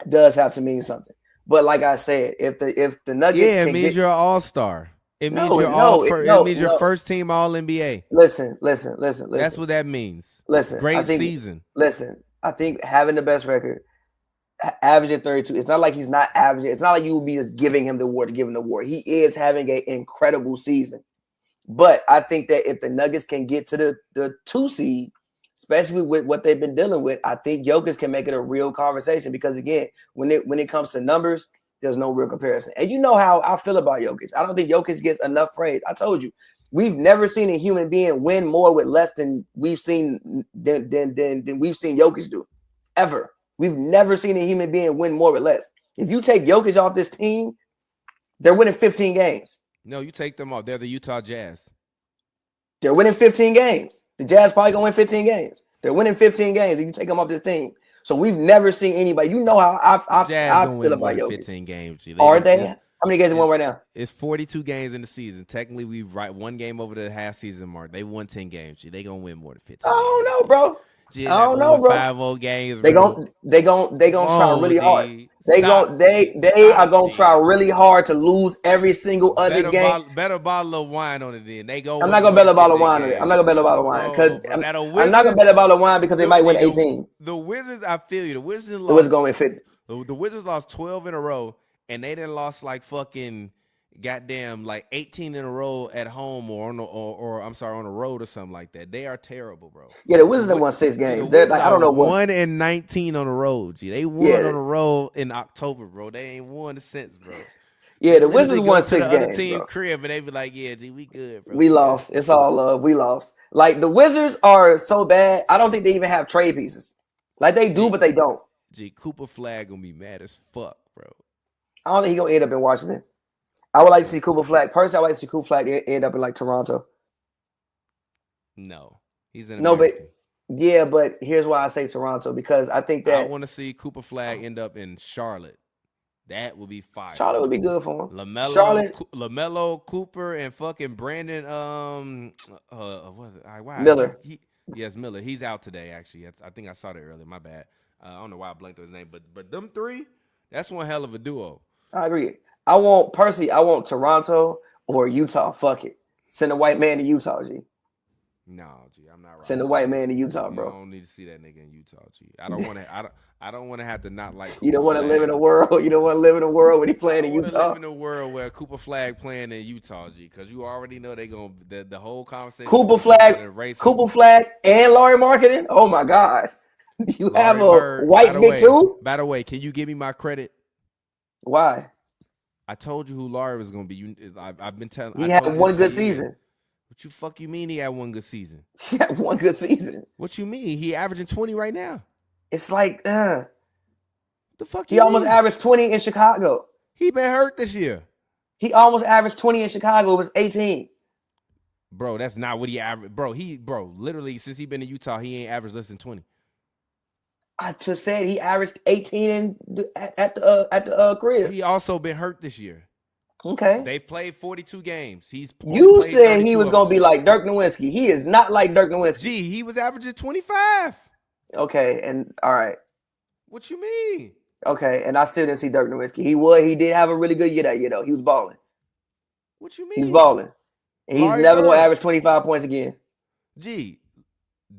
does have to mean something. But like I said, if the Nuggets, it means you're an all-star. It means it means you're first team All NBA. Listen. That's what that means. Listen, great season. Listen, I think having the best record, averaging 32, it's not like he's not averaging. It's not like you will be just giving him the award to give him the award. He is having an incredible season. But I think that if the Nuggets can get to the 2 seed, especially with what they've been dealing with, I think Jokic can make it a real conversation, because again, when it comes to numbers, there's no real comparison. And you know how I feel about Jokic. I don't think Jokic gets enough praise. I told you, we've never seen a human being win more with less than we've seen than we've seen Jokic do. Ever. We've never seen a human being win more with less. If you take Jokic off this team, they're winning 15 games. No, you take them off. They're the Utah Jazz. They're winning 15 games. The Jazz probably gonna win 15 games. They're winning 15 games if you take them off this team. So we've never seen anybody. You know how I feel about Jokic. 15 games. Are they? How many games they won right now? It's 42 games in the season. Technically, we've one game over the half season mark. They won 10 games. They gonna win more than 15. I don't know, bro. I don't know, bro. 5 more games. They gonna try really hard. They are gonna try really hard to lose every single other game. Better bottle of wine on it then. I'm not gonna bet a bottle of wine on it. I'm not gonna bet a bottle of wine because I'm not gonna bet a bottle of wine because they might win 18. The Wizards, I feel you. The Wizards lost. The Wizards gonna win 50. The Wizards lost 12 in a row, and they didn't lost like fucking goddamn like 18 in a row at home or on the road or something like that. They are terrible, bro. Yeah, the Wizards have won 6 games. They're like, I don't know what. 1-19 on the road. G. They won on the road in October, bro. They ain't won since, bro. Yeah, the Wizards won 6 games. Other team bro. Crib and they be like, yeah, G, we good, bro. We lost. It's all love. We lost. Like the Wizards are so bad. I don't think they even have trade pieces. Like they do, but they don't. G, Cooper Flag gonna be mad as fuck, bro. I don't think he's gonna end up in Washington. I would like to see Cooper Flag. Personally, I would like to see Cooper Flag end up in like Toronto. No, he's in American. But here's why I say Toronto, because I think that I want to see Cooper Flag end up in Charlotte. That would be fire. Charlotte would be good for him. LaMelo, Cooper, and fucking Brandon. What is it? Miller. Yes, Miller. He's out today. Actually, I think I saw that earlier. My bad. I don't know why I blanked on his name, but them 3, that's one hell of a duo. I agree. I want Toronto or Utah. Fuck it. Send a white man to Utah, G. No, G, I'm not Send a riding white with man to that. Utah, I bro. don't need to see that nigga in Utah, G. I don't want to. I don't want to have to not like Cooper You don't want to live in Flag. a world. You don't want to live in a world when he playing I in want to live Utah. in a world where Cooper Flag playing in Utah, G, because you already know they gonna the whole conversation Cooper gonna be about the Cooper racism. Flag, and Laurie Marketing. Oh my God, you have Larry a Bird. white big two. By the way, can you give me my credit? Why? I told you who Larry was gonna be. I've been telling. I He had told you this one for good years. season. What you mean he had one good season? He had one good season. What you mean he averaging 20 right now? It's like, The fuck he you almost mean? averaged 20 in Chicago. He been hurt this year. He almost averaged 20 in Chicago. It was 18. Bro, that's not what he averaged. Bro, literally since he been in Utah, he ain't averaged less than 20. I just said he averaged 18 at the crib. He also been hurt this year. Okay. They've played 42 games. You said he was gonna be like Dirk Nowitzki. He is not like Dirk Nowitzki. Gee, he was averaging 25. Okay, and all right. What you mean? Okay, and I still didn't see Dirk Nowitzki. He did have a really good year that year though. He was balling. What you mean? He was balling. And he's never gonna average 25 points again. Gee,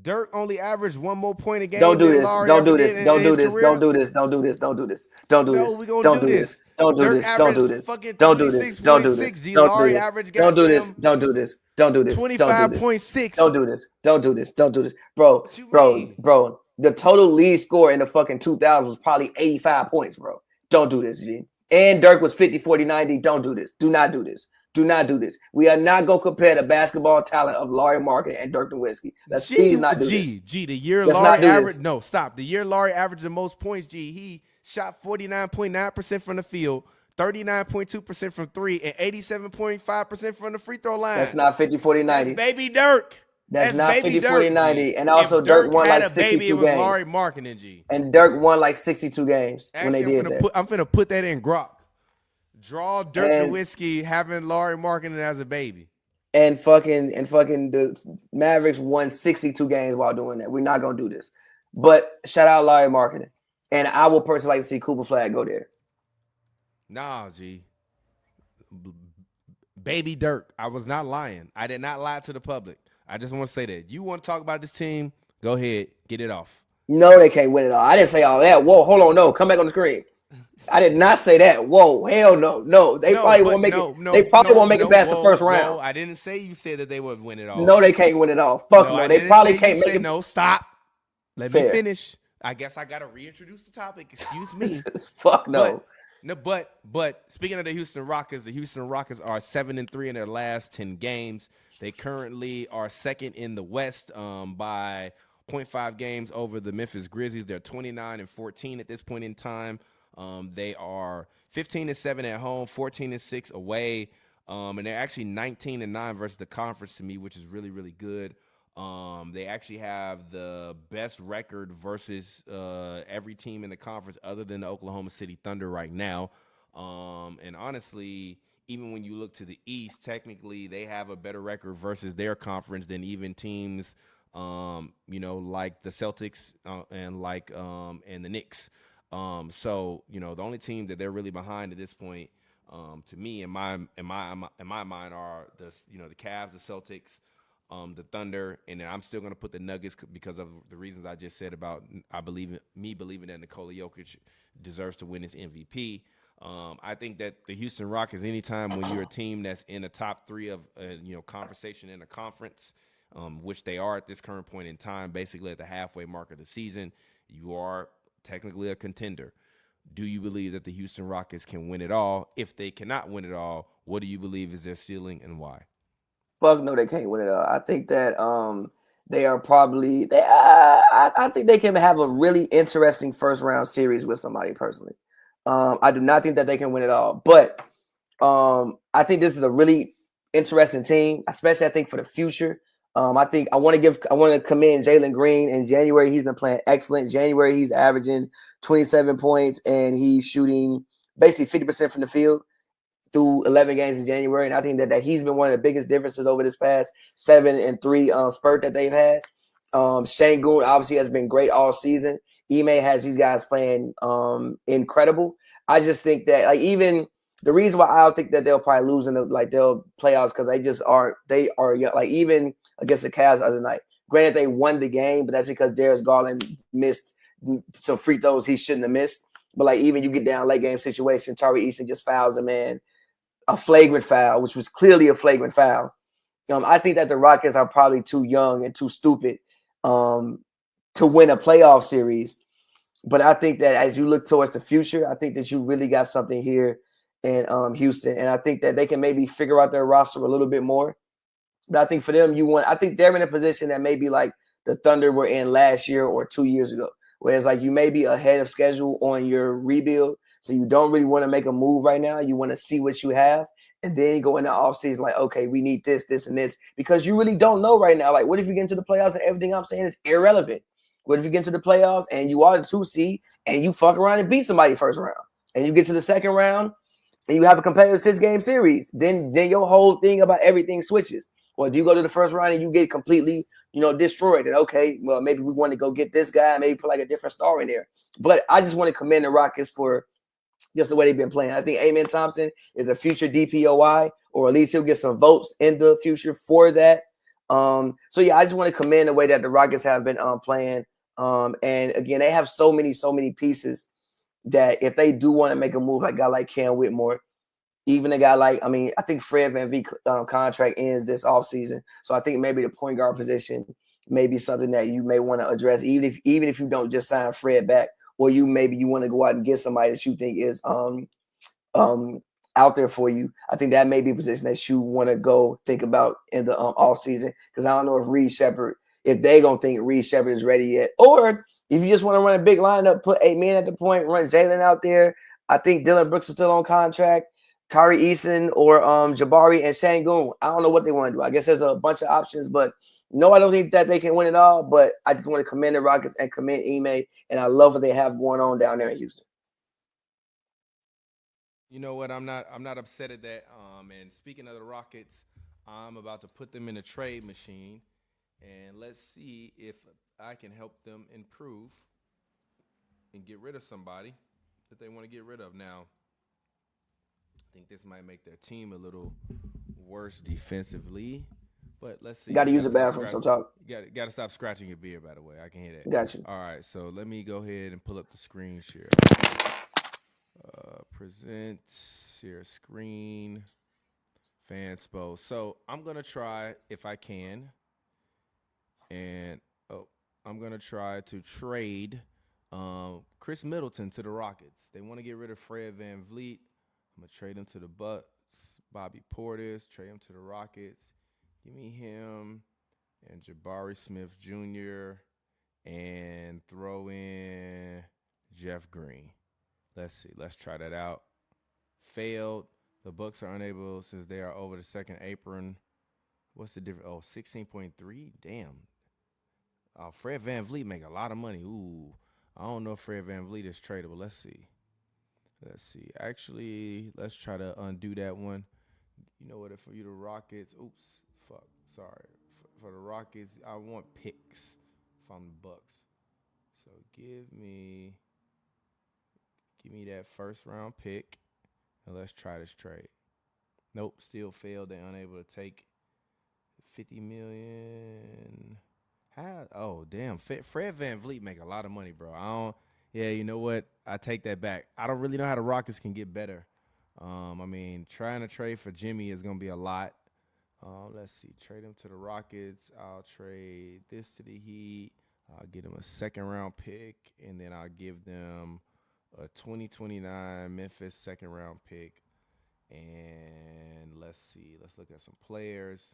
Dirk only averaged one more point a game. Don't do this. Don't do this. Don't do this. Career. Don't do this. Don't do this. Don't do this. Don't do this. No, we gonna don't do this. Don't do Dirk this. Don't do this. Fucking Don't do this. Don't do this. Don't do this. Don't do this. Don't do this. Don't do this. 25.6. Don't do this. Don't do this. Don't do this. Bro. The total lead score in the fucking 2000s was probably 85 points, bro. Don't do this, G. And Dirk was 50, 40, 90. Don't do this. Do not do this. Do not do this. We are not going to compare the basketball talent of Larry Marketing and Dirk Nowitzki. Let's please not do this. The year Larry averaged, no, stop. The year Larry averaged the most points, he shot 49.9% from the field, 39.2% from three, and 87.5% from the free throw line. That's not 50, 40, 90. That's baby Dirk. That's not 50, 40, 90. And also Dirk won like 62 games. Larry Marketing, G. And Dirk won like 62 games when they did that. I'm finna put that in Grok. Draw Dirk Nowitzki having Larry Marketing as a baby. And fucking the Mavericks won 62 games while doing that. We're not gonna do this. But shout out Larry Marketing. And I will personally like to see Cooper Flag go there. Nah, G. Baby Dirk. I was not lying. I did not lie to the public. I just want to say that. You want to talk about this team? Go ahead. Get it off. No, they can't win it all. I didn't say all that. Whoa, hold on. No, come back on the screen. I did not say that. Whoa, hell no. No, they probably won't make it. They probably won't make it past the first round. No, I didn't say you said that they would win it all. No, they can't win it all. Fuck no. They probably can't make it. No, stop. Let me finish. I guess I got to reintroduce the topic. Excuse me. Fuck no. But speaking of the Houston Rockets are 7-3 in their last 10 games. They currently are second in the West by 0.5 games over the Memphis Grizzlies. They're 29-14 at this point in time. They are 15-7 at home, 14-6 away, and they're actually 19-9 versus the conference to me, which is really, really good. They actually have the best record versus every team in the conference other than the Oklahoma City Thunder right now. And honestly, even when you look to the East, technically they have a better record versus their conference than even teams, like the Celtics and the Knicks. So the only team that they're really behind at this point, to me, in my mind, are the Cavs, the Celtics, the Thunder, and then I'm still going to put the Nuggets because of the reasons I just said about believing that Nikola Jokic deserves to win his MVP. I think that the Houston Rockets, anytime when you're a team that's in the top three of conversation in a conference, which they are at this current point in time, basically at the halfway mark of the season, you are technically a contender. Do you believe that the Houston Rockets can win it all? If they cannot win it all, what do you believe is their ceiling and why? Fuck no, they can't win it all. I think that they are probably I think they can have a really interesting first round series with somebody personally. I do not think that they can win it all, but I think this is a really interesting team, especially I think for the future. I think I want to commend Jalen Green. In January, he's been playing excellent. January, he's averaging 27 points and he's shooting basically 50% from the field through 11 games in January. And I think that he's been one of the biggest differences over this past 7-3 spurt that they've had. Şengün obviously has been great all season. Ime has these guys playing incredible. I just think that even The reason why I don't think that they'll probably lose in the they'll playoffs because they are like even against the Cavs the other night. Granted, they won the game, but that's because Darius Garland missed some free throws he shouldn't have missed. But like even you get down late game situation, Tari Eason just fouls a man, a flagrant foul, which was clearly a flagrant foul. I think that the Rockets are probably too young and too stupid to win a playoff series. But I think that as you look towards the future, I think that you really got something here in Houston. And I think that they can maybe figure out their roster a little bit more. But I think for them, I think they're in a position that maybe like the Thunder were in last year or 2 years ago. Whereas like you may be ahead of schedule on your rebuild. So you don't really want to make a move right now. You want to see what you have. And then go in the offseason like, okay, we need this, this, and this. Because you really don't know right now. Like, what if you get into the playoffs and everything I'm saying is irrelevant? What if you get into the playoffs and you are the 2 seed and you fuck around and beat somebody first round? And you get to the second round and you have a competitive 6-game series. Then your whole thing about everything switches. Or do you go to the first round and you get completely, destroyed? And okay, well, maybe we want to go get this guy, maybe put like a different star in there. But I just want to commend the Rockets for just the way they've been playing. I think Amen Thompson is a future DPOY, or at least he'll get some votes in the future for that. So yeah, I just want to commend the way that the Rockets have been playing. And again, they have so many pieces that if they do want to make a move, like a guy like Cam Whitmore, even a guy like, I think Fred VanVleet contract ends this offseason. So I think maybe the point guard position may be something that you may want to address, even if you don't just sign Fred back, or you want to go out and get somebody that you think is out there for you. I think that may be a position that you want to go think about in the off season, because I don't know if they gonna think Reed Shepherd is ready yet, or if you just want to run a big lineup, put 8 men at the point, run Jalen out there. I think Dylan Brooks is still on contract. Tari Eason or Jabari and Şengün. I don't know what they want to do. I guess there's a bunch of options, but no, I don't think that they can win it all. But I just want to commend the Rockets and commend Ime, and I love what they have going on down there in Houston. You know what? I'm not upset at that. And speaking of the Rockets, I'm about to put them in a trade machine, and let's see if I can help them improve and get rid of somebody that they want to get rid of. Now, I think this might make their team a little worse defensively, but let's see. Got to use the bathroom sometime. Got to stop scratching your beard, by the way. I can hear that. Got you. All right, so let me go ahead and pull up the screen share. Present share screen, fanspo. So I'm gonna try, if I can, and I'm gonna try to trade Chris Middleton to the Rockets. They want to get rid of Fred VanVleet. I'm going to trade him to the Bucks. Bobby Portis, trade him to the Rockets. Give me him and Jabari Smith Jr. and throw in Jeff Green. Let's see. Let's try that out. Failed. The Bucks are unable, since they are over the second apron. What's the difference? Oh, 16.3? Damn. Fred VanVleet make a lot of money. Ooh. I don't know if Fred VanVleet is tradable. Let's see. Actually, let's try to undo that one. You know what? For you, the Rockets. Oops. Fuck. Sorry. For the Rockets, I want picks from the Bucks. So give me that first round pick, and let's try this trade. Nope. Still failed. They're unable to take $50 million. How? Oh, damn. Fred VanVleet make a lot of money, bro. Yeah, you know what? I take that back. I don't really know how the Rockets can get better. Trying to trade for Jimmy is going to be a lot. Let's see. Trade him to the Rockets. I'll trade this to the Heat. I'll get him a second-round pick, and then I'll give them a 2029 Memphis second-round pick. And let's see. Let's look at some players.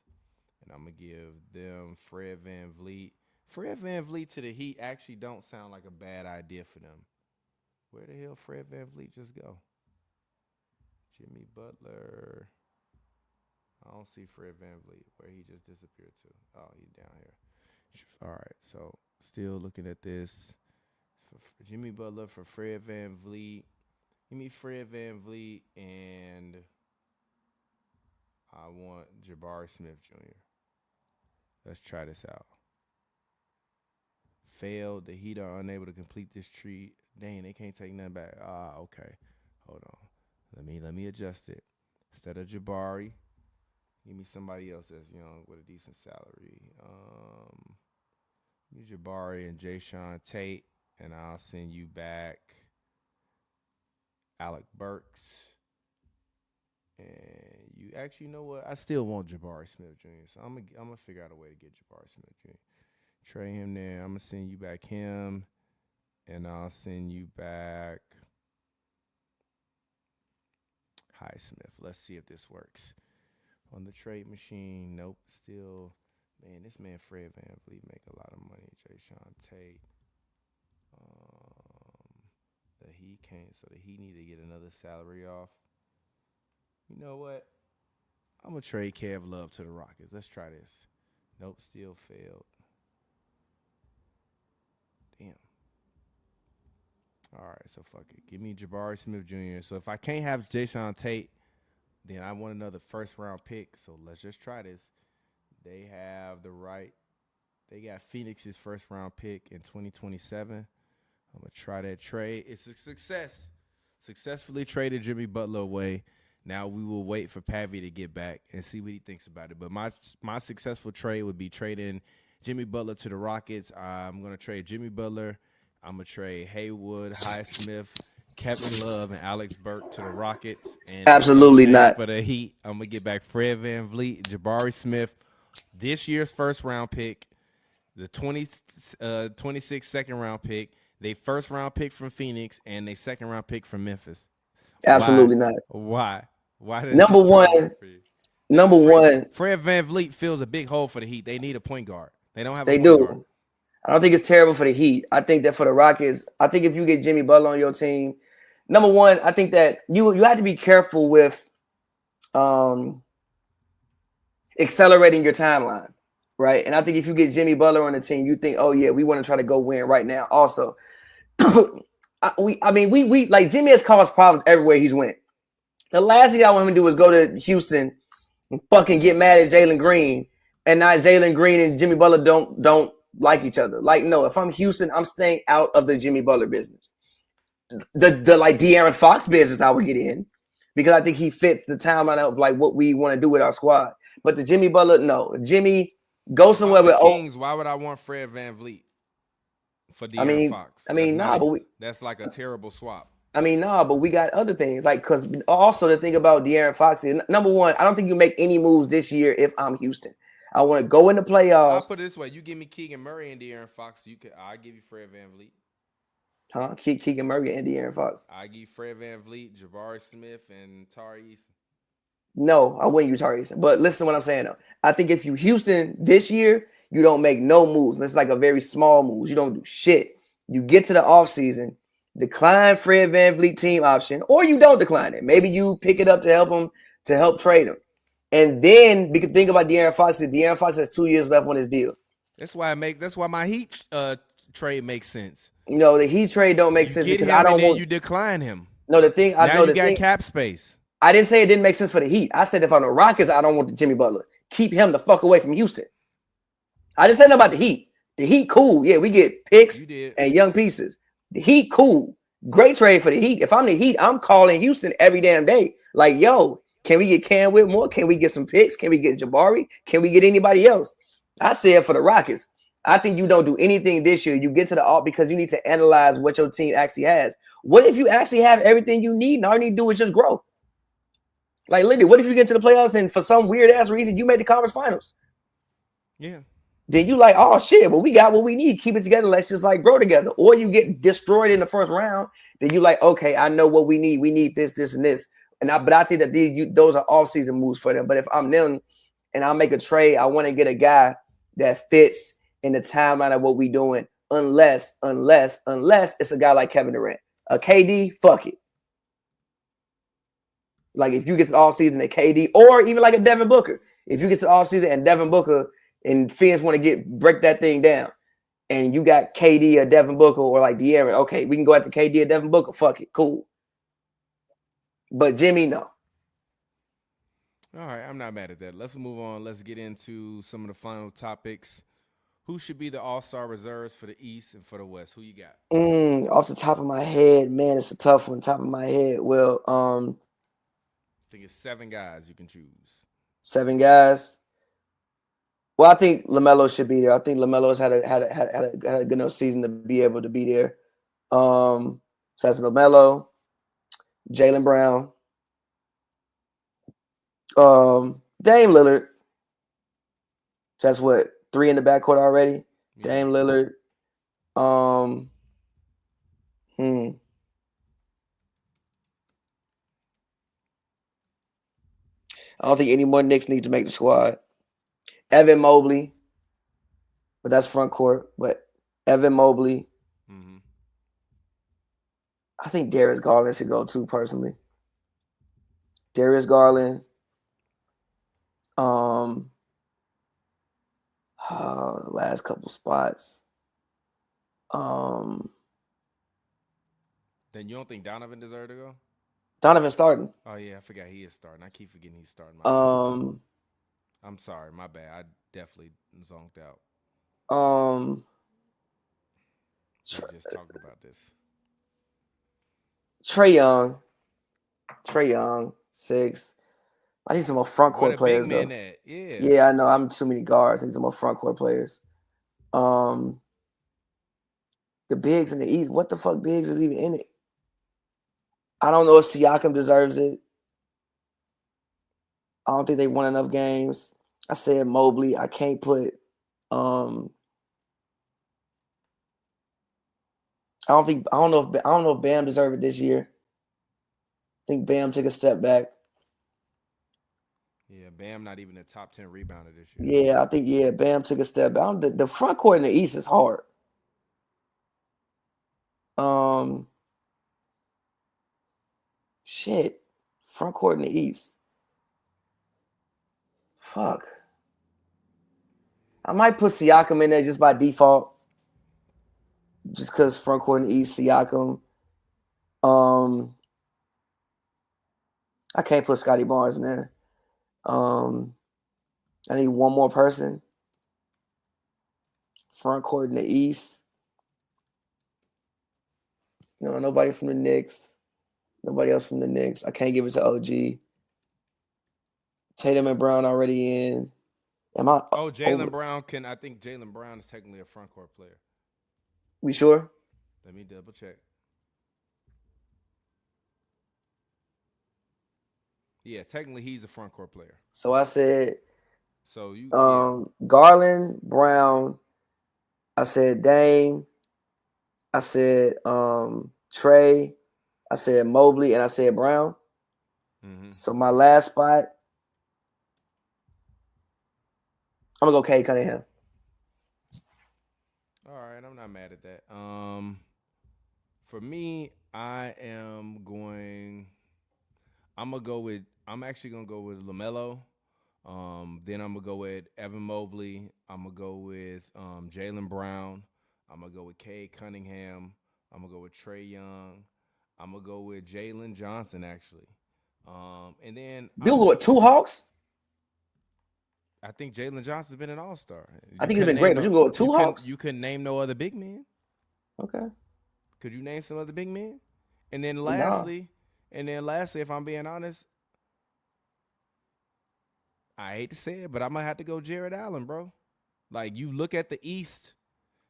And I'm going to give them Fred VanVleet. Fred VanVleet to the Heat actually don't sound like a bad idea for them. Where the hell Fred VanVleet just go? Jimmy Butler. I don't see Fred VanVleet. Where he just disappeared to. Oh, he's down here. All right, so still looking at this. For Jimmy Butler for Fred VanVleet. Give me Fred VanVleet, and I want Jabari Smith Jr. Let's try this out. Failed. The Heat are unable to complete this tree. Dang, they can't take nothing back. Okay. Hold on. Let me adjust it. Instead of Jabari, give me somebody else that's young with a decent salary. Use Jabari and Jay Tate, and I'll send you back Alec Burks. And you actually know what? I still want Jabari Smith Jr. So I'm gonna figure out a way to get Jabari Smith Jr. Trade him there. I'm gonna send you back him, and I'll send you back Highsmith. Let's see if this works on the trade machine. Nope, still. Man, this man Fred VanVleet make a lot of money. Jay Tate. The Heat can't, so the Heat need to get another salary off. You know what? I'm gonna trade Kev Love to the Rockets. Let's try this. Nope, still failed. Damn. All right, so fuck it. Give me Jabari Smith Jr. So if I can't have Jason Tate, then I want another first-round pick. So let's just try this. They have the right. They got Phoenix's first-round pick in 2027. I'm going to try that trade. It's a success. Successfully traded Jimmy Butler away. Now we will wait for Pavy to get back and see what he thinks about it. But my successful trade would be trading Jimmy Butler to the Rockets. I'm going to trade Jimmy Butler. I'm going to trade Haywood, Highsmith, Kevin Love, and Alex Burke to the Rockets. And absolutely not. For the Heat, I'm going to get back Fred VanVleet, Jabari Smith, this year's first-round pick, the 26th second-round pick, they first-round pick from Phoenix, and they second-round pick from Memphis. Absolutely not. Why? Why? Number one. Fred VanVleet fills a big hole for the Heat. They need a point guard. They don't have. They do. I don't think it's terrible for the Heat. I think that for the Rockets, I think if you get Jimmy Butler on your team, number one, I think that you have to be careful with accelerating your timeline, right? And I think if you get Jimmy Butler on the team, you think, oh yeah, we want to try to go win right now. Also, we like Jimmy has caused problems everywhere he's went. The last thing I want him to do is go to Houston and fucking get mad at Jalen Green, and now Jalen Green and Jimmy Butler don't like each other. Like, no, if I'm Houston, I'm staying out of the Jimmy Butler business. The like De'Aaron Fox business I would get in, because I think he fits the timeline of like what we want to do with our squad. But the Jimmy Butler, no. Jimmy, go somewhere with Kings. Why would I want Fred VanVleet for De'Aaron Fox? That's like a terrible swap. But we got other things. Like, because also the thing about De'Aaron Fox is, number one, I don't think you make any moves this year if I'm Houston. I want to go in the playoffs. I'll put it this way. You give me Keegan Murray and De'Aaron Fox, I'll give you Fred VanVleet. Huh? Keegan Murray and De'Aaron Fox. I give you Fred VanVleet, Jabari Smith, and Tari Eason. No, I wouldn't use Tari Eason. But listen to what I'm saying, though. I think if you Houston this year, you don't make no moves. It's like a very small moves. You don't do shit. You get to the offseason, decline Fred VanVleet team option, or you don't decline it. Maybe you pick it up to help trade him. And then we can think about De'Aaron Fox. De'Aaron Fox has 2 years left on his deal. That's why my Heat trade makes sense. No, the Heat trade don't make sense because I don't want you decline him. No, the thing now you got cap space. I didn't say it didn't make sense for the Heat. I said if I'm the Rockets, I don't want the Jimmy Butler. Keep him the fuck away from Houston. I didn't say nothing about the Heat. The Heat cool. Yeah, we get picks and young pieces. The Heat cool. Great trade for the Heat. If I'm the Heat, I'm calling Houston every damn day. Like, yo, can we get Cam Whitmore? Can we get some picks? Can we get Jabari? Can we get anybody else? I said for the Rockets, I think you don't do anything this year. You get to the off because you need to analyze what your team actually has. What if you actually have everything you need and all you need to do is just grow? Like, literally, what if you get to the playoffs and for some weird ass reason you made the conference finals? Yeah. Then you like, oh shit, well, we got what we need. Keep it together. Let's just like grow together. Or you get destroyed in the first round. Then you like, okay, I know what we need. We need this, this, and this. But I think that those are off-season moves for them. But if I'm them and I make a trade, I want to get a guy that fits in the timeline of what we doing. Unless it's a guy like Kevin Durant. A KD, fuck it. Like if you get to the offseason, a KD, or even like a Devin Booker. If you get to the offseason and Devin Booker and Phoenix want to break that thing down, and you got KD or Devin Booker or like De'Aaron, okay, we can go after KD or Devin Booker. Fuck it, cool. But Jimmy, no. All right, I'm not mad at that. Let's move on. Let's get into some of the final topics. Who should be the all-star reserves for the East and for the West? Who you got? Off the top of my head, man, it's a tough one. Top of my head. Well, think it's 7 guys you can choose. 7 guys. Well, I think LaMelo should be there. I think LaMelo's had a good enough season to be able to be there. So that's LaMelo, Jaylen Brown, Dame Lillard. So that's what, 3 in the backcourt already. Yeah. Dame Lillard. I don't think any more Knicks need to make the squad. Evan Mobley, but that's front court. But Evan Mobley. Mm-hmm. I think Darius Garland should go too, personally. Darius Garland. The last couple spots. Then you don't think Donovan deserved to go? Donovan starting. Oh yeah, I forgot he is starting. I keep forgetting he's starting. I'm sorry, my bad. I definitely zonked out. We just talked about this. Trae Young, 6. I need some more front court players, though. Yeah, I know. I'm too many guards. I need some more front court players. The bigs in the East. What the fuck bigs is even in it? I don't know if Siakam deserves it. I don't think they won enough games. I said Mobley. I can't put. I don't know if Bam deserved it this year. I think Bam took a step back. Yeah, Bam not even a top 10 rebounder this year. Yeah, I think Bam took a step back. The front court in the East is hard. Shit. Front court in the East. Fuck. I might put Siakam in there just by default. Just because front court in the East, Siakam. I can't put Scotty Barnes in there. I need one more person. Front court in the East. Nobody from the Knicks. Nobody else from the Knicks. I can't give it to OG. Tatum and Brown already in. Jaylen Brown can. I think Jaylen Brown is technically a front court player. We sure? Let me double check. Yeah, technically he's a front court player. So I said. So you. Garland, Brown. I said Dame. I said Trae. I said Mobley, and I said Brown. Mm-hmm. So my last spot, I'm gonna go Cade Cunningham. All right, I'm not mad at that. For me, I'm actually gonna go with LaMelo. Then I'm gonna go with Evan Mobley. I'm gonna go with Jaylen Brown. I'm gonna go with Cade Cunningham. I'm gonna go with Trae Young. I'm gonna go with Jalen Johnson, actually. And then You'll go with 2 Hawks? I think Jalen Johnson's been an all-star. I think he's been great, but you can go with 2 Hawks? You couldn't name no other big men. Okay. Could you name some other big men? And then lastly, if I'm being honest, I hate to say it, but I might have to go Jared Allen, bro. Like, you look at the East.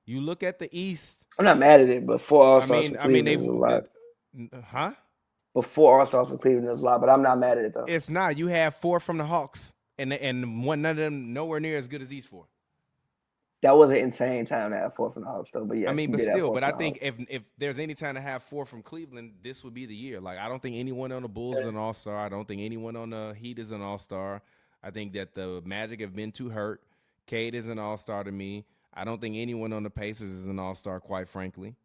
I'm not mad at it, but 4 All-Stars for Cleveland is a lot. Huh? But 4 All-Stars for Cleveland is a lot, but I'm not mad at it, though. It's not. You have 4 from the Hawks, and none of them nowhere near as good as these 4. That was an insane time to have 4 from the Hawks, though. But yes, I think if there's any time to have 4 from Cleveland, this would be the year. Like, I don't think anyone on the Bulls is an all-star. I don't think anyone on the Heat is an all-star. I think that the Magic have been too hurt. Cade is an all-star to me. I don't think anyone on the Pacers is an all-star, quite frankly.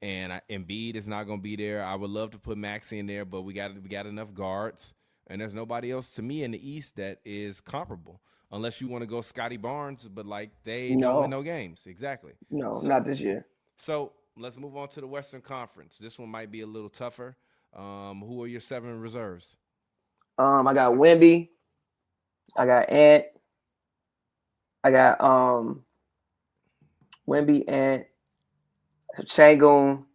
And Embiid is not going to be there. I would love to put Maxey in there, but we got enough guards, and there's nobody else to me in the East that is comparable. Unless you want to go Scotty Barnes, but they don't win no games. Exactly. No, not this year. So let's move on to the Western Conference. This one might be a little tougher. Who are your 7 reserves? I got Wemby. I got Ant. I got Wemby, Ant, Şengün,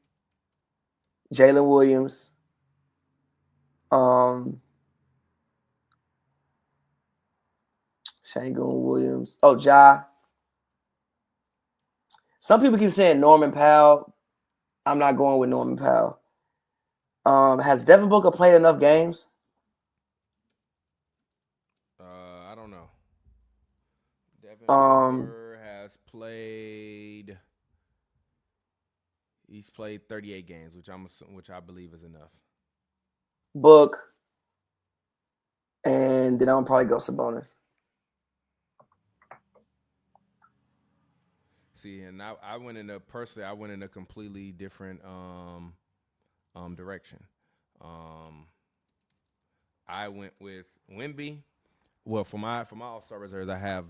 Jalen Williams. Shangun Williams. Oh, Ja. Some people keep saying Norman Powell. I'm not going with Norman Powell. Has Devin Booker played enough games? I don't know. Devin Um, Booker has played. He's played 38 games, which I believe is enough. Book, and then I'm probably go Sabonis. See, and I went in a completely different direction. I went with Wemby. Well, for my All-Star reserves, I have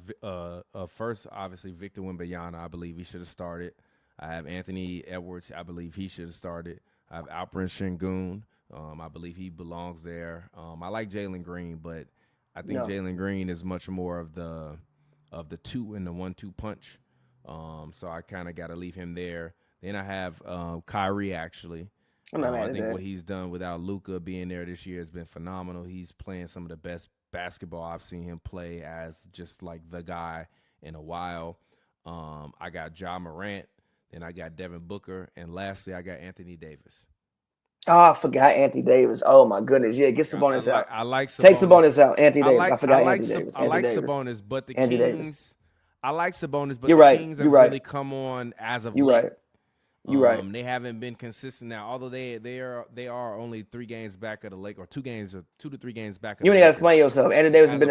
first, obviously, Victor Wembanyama. I believe he should have started. I have Anthony Edwards. I believe he should have started. I have Alperen Şengün. I believe he belongs there. I like Jalen Green, but I think Jalen Green is much more of the two and the 1-2 punch. So I kind of got to leave him there. Then I have Kyrie, actually. I think what he's done without Luka being there this year has been phenomenal. He's playing some of the best basketball I've seen him play as just like the guy in a while. I got Ja Morant, then I got Devin Booker, and lastly I got Anthony Davis. Oh, I forgot Anthony Davis. Oh my goodness, yeah, get Sabonis out. I like Sabonis. Take Sabonis out. Anthony Davis. I forgot Anthony Davis. I like Sabonis, but the Kings. Davis. I like Sabonis, but the Kings have really come on as of late. You're right. They haven't been consistent now, although they are only 3 games back of the Lake, or 2 to 3 games back. You only got to explain yourself. Anthony Davis Anthony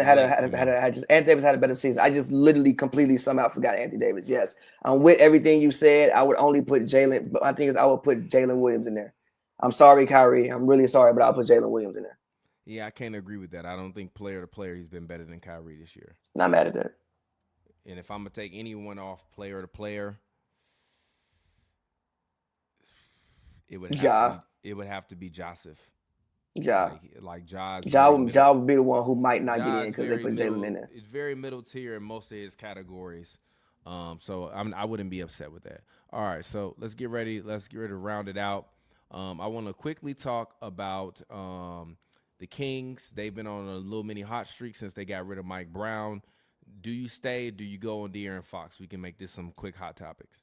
Davis had a better season. I just literally completely somehow forgot Anthony Davis. Yes, I'm with everything you said. I would only put Jalen, but my thing is I would put Jalen Williams in there. I'm sorry, Kyrie. I'm really sorry, but I'll put Jalen Williams in there. Yeah, I can't agree with that. I don't think player to player he's been better than Kyrie this year. Not mad at that. And if I'm gonna take anyone off player to player, it would have to be Joseph. Ja. Like Ja would be the one who might not get in because they put Jalen in there. It's very middle tier in most of his categories. So I wouldn't be upset with that. All right, so let's get ready to round it out. I want to quickly talk about the Kings. They've been on a little mini hot streak since they got rid of Mike Brown. Do you stay? Do you go on De'Aaron Fox? We can make this some quick hot topics.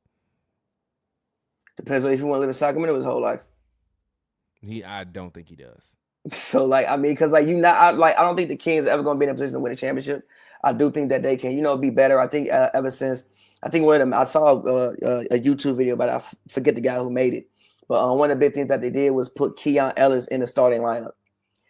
Depends on if you want to live in Sacramento his whole life. I don't think he does. So because I don't think the Kings are ever going to be in a position to win a championship. I do think that they can, be better. I think ever since one of them, I saw a YouTube video, but I forget the guy who made it. But one of the big things that they did was put Keon Ellis in the starting lineup.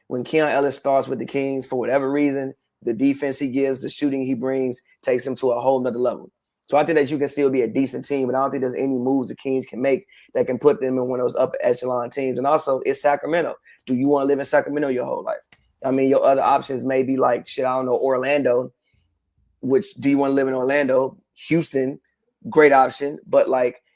When Keon Ellis starts with the Kings, for whatever reason, the defense he gives, the shooting he brings, takes him to a whole nother level. So I think that you can still be a decent team, but I don't think there's any moves the Kings can make that can put them in one of those upper echelon teams. And also, it's Sacramento. Do you want to live in Sacramento your whole life? I mean, your other options may be like, Orlando, which do you want to live in Orlando? Houston, great option. But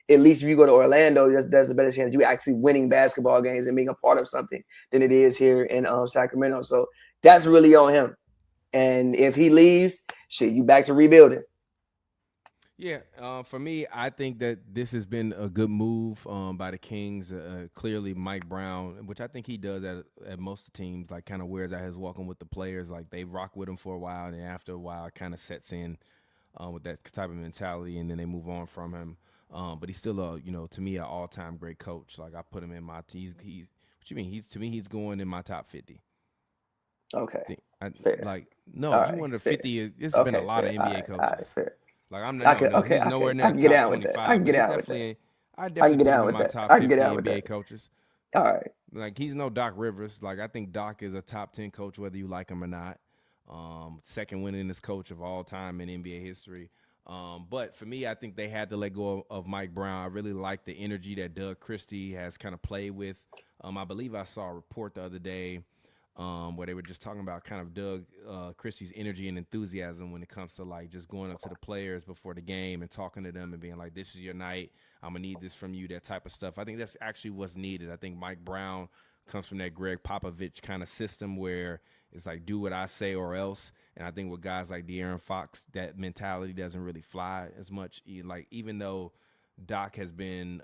at least if you go to Orlando, there's a better chance you actually winning basketball games and being a part of something than it is here in Sacramento. So that's really on him. And if he leaves, you back to rebuilding. Yeah, for me, I think that this has been a good move by the Kings. Clearly, Mike Brown, which I think he does at most teams, kind of wears out his welcome with the players. They rock with him for a while, and then after a while, it kind of sets in with that type of mentality, and then they move on from him. But he's still to me, an all-time great coach. I put him in my team. What you mean? He's going in my top 50. Okay. Fair. You wanted 50. It's been a lot of NBA coaches. All right, fair. He's nowhere near the top 25. I can get down with that. I definitely put him in my top 50 NBA coaches. All right. He's no Doc Rivers. I think Doc is a top 10 coach, whether you like him or not. Second winningest coach of all time in NBA history. But for me, I think they had to let go of Mike Brown. I really like the energy that Doug Christie has kind of played with. I believe I saw a report the other day where they were just talking about kind of Doug Christie's energy and enthusiasm when it comes to just going up to the players before the game and talking to them and being like, this is your night. I'm going to need this from you, that type of stuff. I think that's actually what's needed. I think Mike Brown comes from that Greg Popovich kind of system where it's do what I say or else. And I think with guys like De'Aaron Fox, that mentality doesn't really fly as much. Even though Doc has been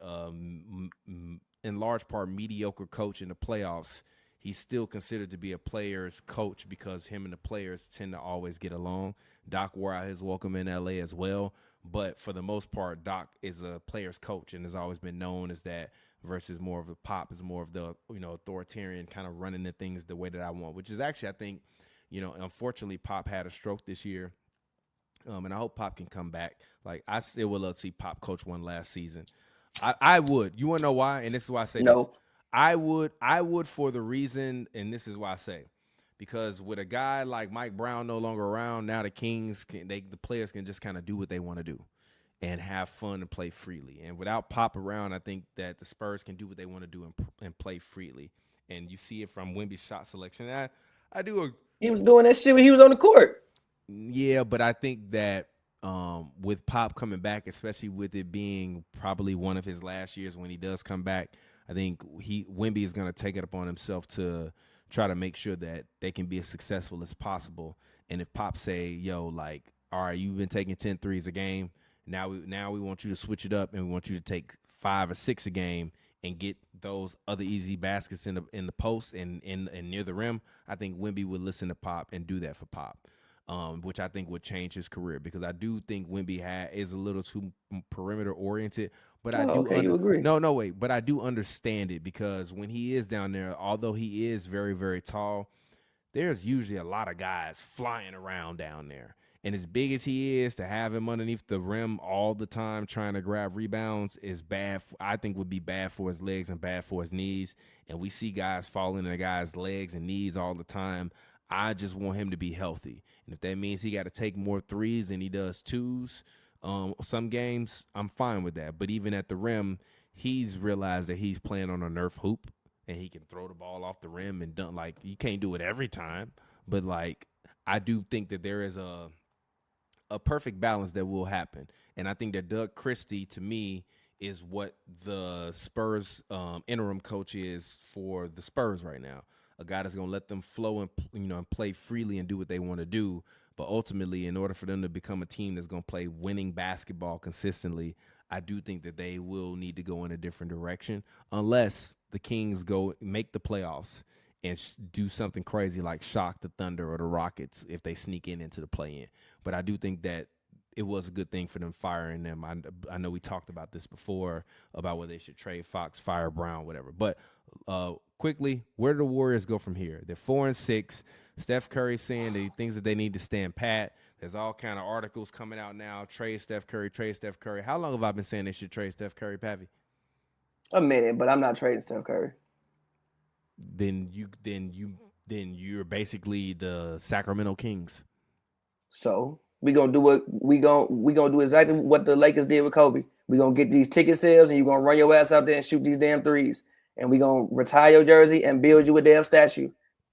in large part mediocre coach in the playoffs, he's still considered to be a player's coach because him and the players tend to always get along. Doc wore out his welcome in LA as well. But for the most part, Doc is a player's coach and has always been known as that versus more of the Pop is more of the, authoritarian kind of running the things the way that I want, which is actually, I think, unfortunately, Pop had a stroke this year. And I hope Pop can come back. Like, I still would love to see Pop coach one last season. I would. You want to know why? And this is why I say no. This. I would for the reason, and this is why I say, because with a guy like Mike Brown no longer around, now the Kings, the players can just kind of do what they want to do and have fun and play freely. And without Pop around, I think that the Spurs can do what they want to do and play freely. And you see it from Wemby's shot selection. I do. He was doing that shit when he was on the court. Yeah, but I think that with Pop coming back, especially with it being probably one of his last years when he does come back, I think Wemby is going to take it upon himself to try to make sure that they can be as successful as possible. And if Pop say, yo, like, all right, you've been taking 10 threes a game. Now we want you to switch it up and we want you to take 5 or 6 a game and get those other easy baskets in the post and near the rim. I think Wemby would listen to Pop and do that for Pop. Which I think would change his career because I do think Wemby is a little too perimeter oriented. But I do you agree? No, wait. But I do understand it because when he is down there, although he is very, very tall, there's usually a lot of guys flying around down there. And as big as he is, to have him underneath the rim all the time trying to grab rebounds is bad. I think would be bad for his legs and bad for his knees. And we see guys falling in the guys' legs and knees all the time. I just want him to be healthy. And if that means he got to take more threes than he does twos, some games, I'm fine with that. But even at the rim, he's realized that he's playing on a Nerf hoop and he can throw the ball off the rim and dunk. Like, you can't do it every time. But, like, I do think that there is a perfect balance that will happen. And I think that Doug Christie, to me, is what the Spurs interim coach is for the Spurs right now. A guy that's going to let them flow and and play freely and do what they want to do. But ultimately, in order for them to become a team that's going to play winning basketball consistently, I do think that they will need to go in a different direction unless the Kings make the playoffs and do something crazy like shock the Thunder or the Rockets if they sneak into the play-in. But I do think that it was a good thing for them firing them. I know we talked about this before about whether they should trade Fox, fire Brown, whatever. But quickly, where do the Warriors go from here? They're 4-6. Steph Curry saying that he thinks that they need to stand pat. There's all kind of articles coming out now. Trade Steph Curry. How long have I been saying they should trade Steph Curry, Pavy? A minute, but I'm not trading Steph Curry. Then you're basically the Sacramento Kings. So we gonna do exactly what the Lakers did with Kobe. We gonna get these ticket sales, and you gonna run your ass out there and shoot these damn threes. And we gonna retire your jersey and build you a damn statue.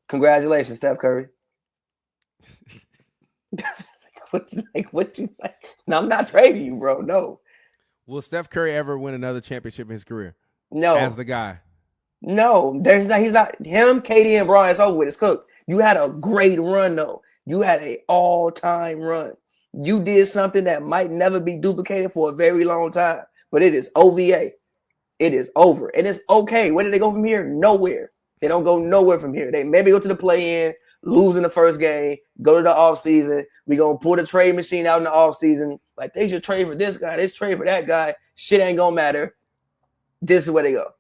Congratulations, Steph Curry. What you like? No, I'm not trading you, bro. No. Will Steph Curry ever win another championship in his career? No. As the guy. No, he's not. Him, KD, and Bron, it's over with. It's cooked. You had a great run, though. You had an all-time run. You did something that might never be duplicated for a very long time, but it is OVA. It is over. And it's okay. Where did they go from here? Nowhere. They don't go nowhere from here. They maybe go to the play-in, lose in the first game, go to the offseason. We're going to pull the trade machine out in the offseason. Like, they should trade for this guy. They should trade for that guy. Shit ain't going to matter. This is where they go.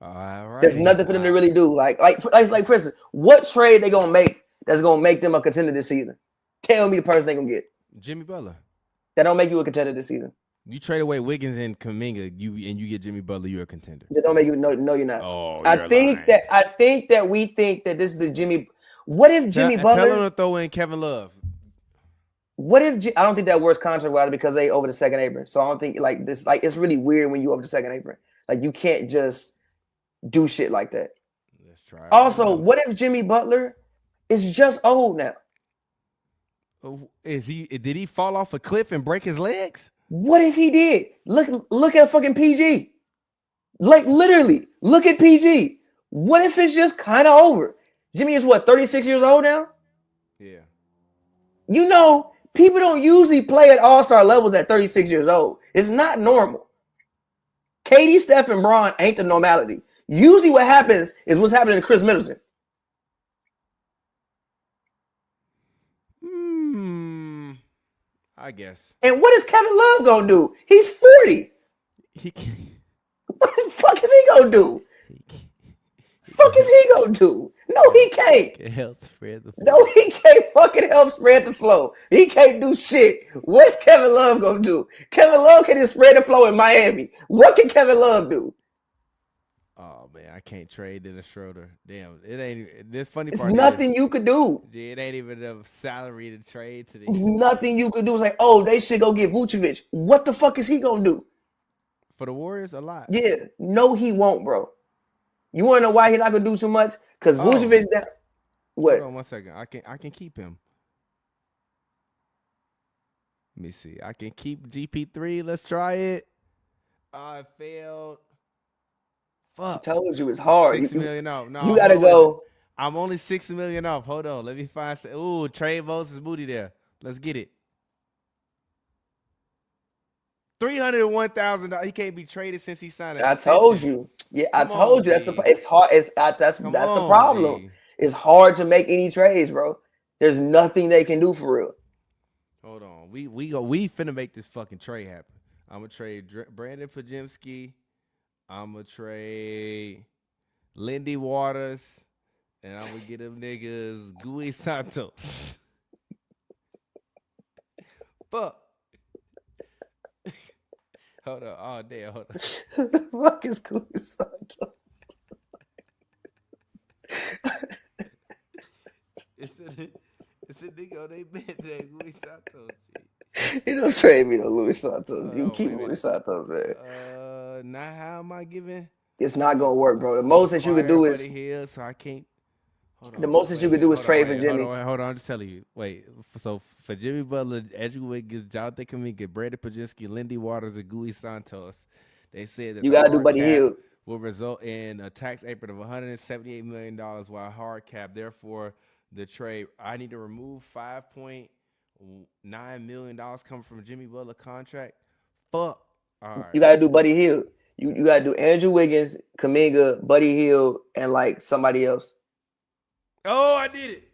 All right. There's nothing for them to really do. Like for instance, what trade they going to make that's going to make them a contender this season? Tell me the person they going to get. Jimmy Butler. That don't make you a contender this season. You trade away Wiggins and Kuminga, you get Jimmy Butler, you're a contender. That don't make you no, you're not. Oh, I think that we think that this is the Jimmy. What if Jimmy Butler? Tell him to throw in Kevin Love. What if I don't think that works contract wise because they over the second apron. So I don't think like this. Like it's really weird when you over the second apron. Like you can't just do shit like that. Let's try. Also, what if Jimmy Butler is just old now? Is he? Did he fall off a cliff and break his legs? What if he did? Look at fucking PG. Like literally, look at PG. What if it's just kind of over? Jimmy is what, 36 years old now? Yeah. You know, people don't usually play at all-star levels at 36 years old. It's not normal. KD, Steph, and Bron ain't the normality. Usually what happens is what's happening to Chris Middleton. I guess. And what is Kevin Love gonna do? He's 40. He can't. What the fuck is he gonna do? Fuck is he gonna do? No, he can't. It helps spread the flow. No, he can't fucking help spread the flow. He can't do shit. What's Kevin Love gonna do? Kevin Love can just spread the flow in Miami. What can Kevin Love do? Oh man, I can't trade Dennis Schroeder. Damn, it ain't. This funny It's part. nothing you could do. It ain't even a salary to trade to the. Nothing you could do. It's like, oh, they should go get Vucevic. What the fuck is he gonna do? For the Warriors, a lot. Yeah, no, he won't, bro. You want to know why he's not gonna do too much? Because Vucevic, that what? Hold on 1 second. I can keep him. Let me see. I can keep GP3. Let's try it. I failed. Fuck. I told you it's hard. $6 million off. No, you gotta go. I'm only $6 million off. Hold on. Let me find. Ooh, trade votes is booty there. Let's get it. $301,000. He can't be traded since he signed it. I told you. Yeah, I told you. That's the. It's hard. That's the problem. G. It's hard to make any trades, bro. There's nothing they can do for real. Hold on. We finna make this fucking trade happen. I'm gonna trade Brandon Pajemski. I'm gonna trade Lindy Waters, and I'm gonna get them niggas Gui Santos. Fuck. Hold on. Oh damn. Hold on. Who the fuck is Gui Santos? It's a nigga on they bed there, Gui Santos. You don't trade me no Louis Santos. You keep Louis Santos, man. Now how am I giving? It's not gonna work, bro. The most that you could do is here, so I can't. The most that you could do is trade for Jimmy. Hold on, I'm just telling you. Wait, so for Jimmy Butler, Andrew Wiggins, Jonathan Kuminga, Brandon Pajemski, Lindy Waters, and Gui Santos, they said that you gotta do Buddy Hield will result in a tax apron of $178 million, while hard cap. Therefore, the trade I need to remove $5.9 million coming from Jimmy Butler contract. Fuck. All right. You gotta do Buddy Hield. You gotta do Andrew Wiggins, Kuminga, Buddy Hield, and like somebody else. Oh, I did it.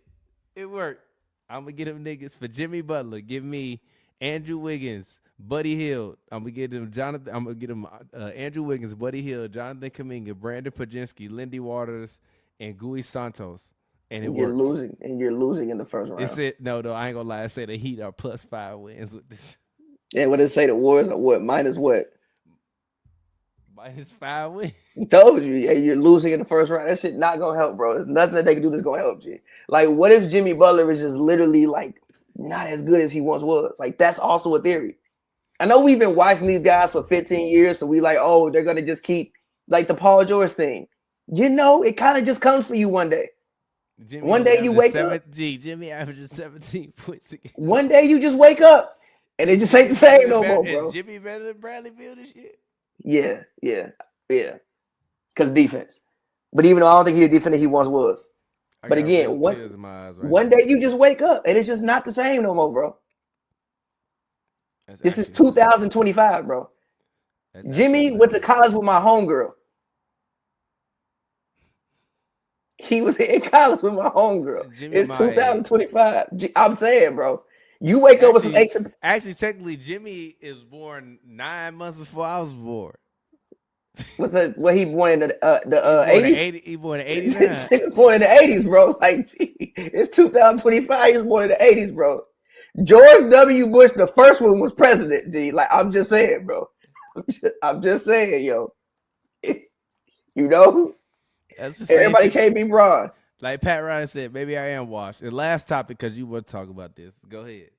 It worked. I'm gonna get them niggas for Jimmy Butler. Give me Andrew Wiggins, Buddy Hield. I'm gonna get them Jonathan. I'm gonna get them Andrew Wiggins, Buddy Hield, Jonathan Kuminga, Brandon Pajemski, Lindy Waters, and Gui Santos. And you're losing in the first round. It said no, I ain't gonna lie. I say the Heat are +5 wins with this. Yeah, what did it say? The Warriors are what? Minus what? -5 wins. I told you, yeah, you're losing in the first round. That shit not gonna help, bro. There's nothing that they can do that's gonna help you. Like, what if Jimmy Butler is just literally like not as good as he once was? Like, that's also a theory. I know we've been watching these guys for 15 years, so we like, oh, they're gonna just keep like the Paul George thing. You know, it kind of just comes for you one day. One day you wake up. Jimmy averages 17 points a game. One day you just wake up and it just ain't the same no more, bro. Is Jimmy better than Bradley Beal this year? Yeah. Because defense. But even though I don't think he's the defender he once was. But again, one day you just wake up and it's just not the same no more, bro. This is 2025, bro. Jimmy went to college with my homegirl. He was in college with my homegirl. It's 2025. I'm saying, bro. You wake up with some aches. Actually, technically, Jimmy is born 9 months before I was born. What's that? What he born in the 80s? He born in 89. He was born in the 80s, bro. Like, gee, it's 2025. He was born in the 80s, bro. George W. Bush, the first one, was president. G. Like, I'm just saying, bro. I'm just saying, yo. Everybody can't be broad. Like Pat Ryan said, maybe I am washed. And last topic, because you want to talk about this. Go ahead.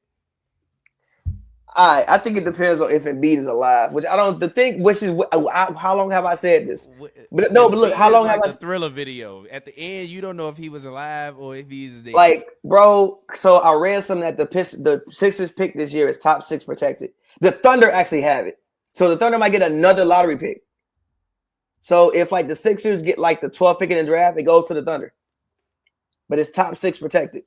I think it depends on if Embiid is alive, which I don't. The thing, which is how long have I said this? But look, how long have I? The Thriller video at the end, you don't know if he was alive or if he's dead. Like, bro. So I read something that the Sixers pick this year is top 6 protected. The Thunder actually have it, so the Thunder might get another lottery pick. So if like the Sixers get like the 12th pick in the draft, it goes to the Thunder, but it's top 6 protected.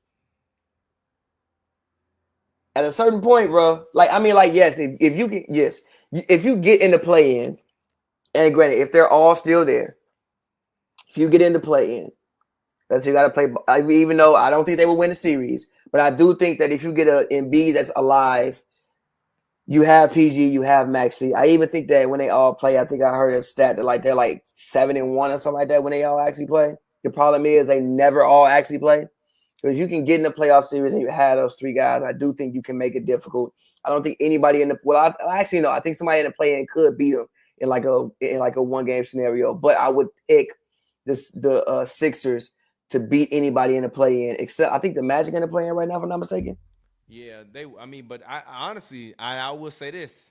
At a certain point, bro, yes, if you get in the play-in, and granted, if they're all still there, if you get into play-in, that's you got to play. Even though I don't think they will win the series, but I do think that if you get an Embiid that's alive, you have PG, you have Maxey. I even think that when they all play, I think I heard a stat that like they're like 7-1 or something like that when they all actually play. The problem is they never all actually play. So if you can get in the playoff series and you have those three guys, I do think you can make it difficult. I don't think anybody in the I actually know. I think somebody in the play-in could beat them in like a one-game scenario. But I would pick the Sixers to beat anybody in the play-in, except I think the Magic in the play-in right now, if I'm not mistaken. Yeah, but I honestly, I will say this: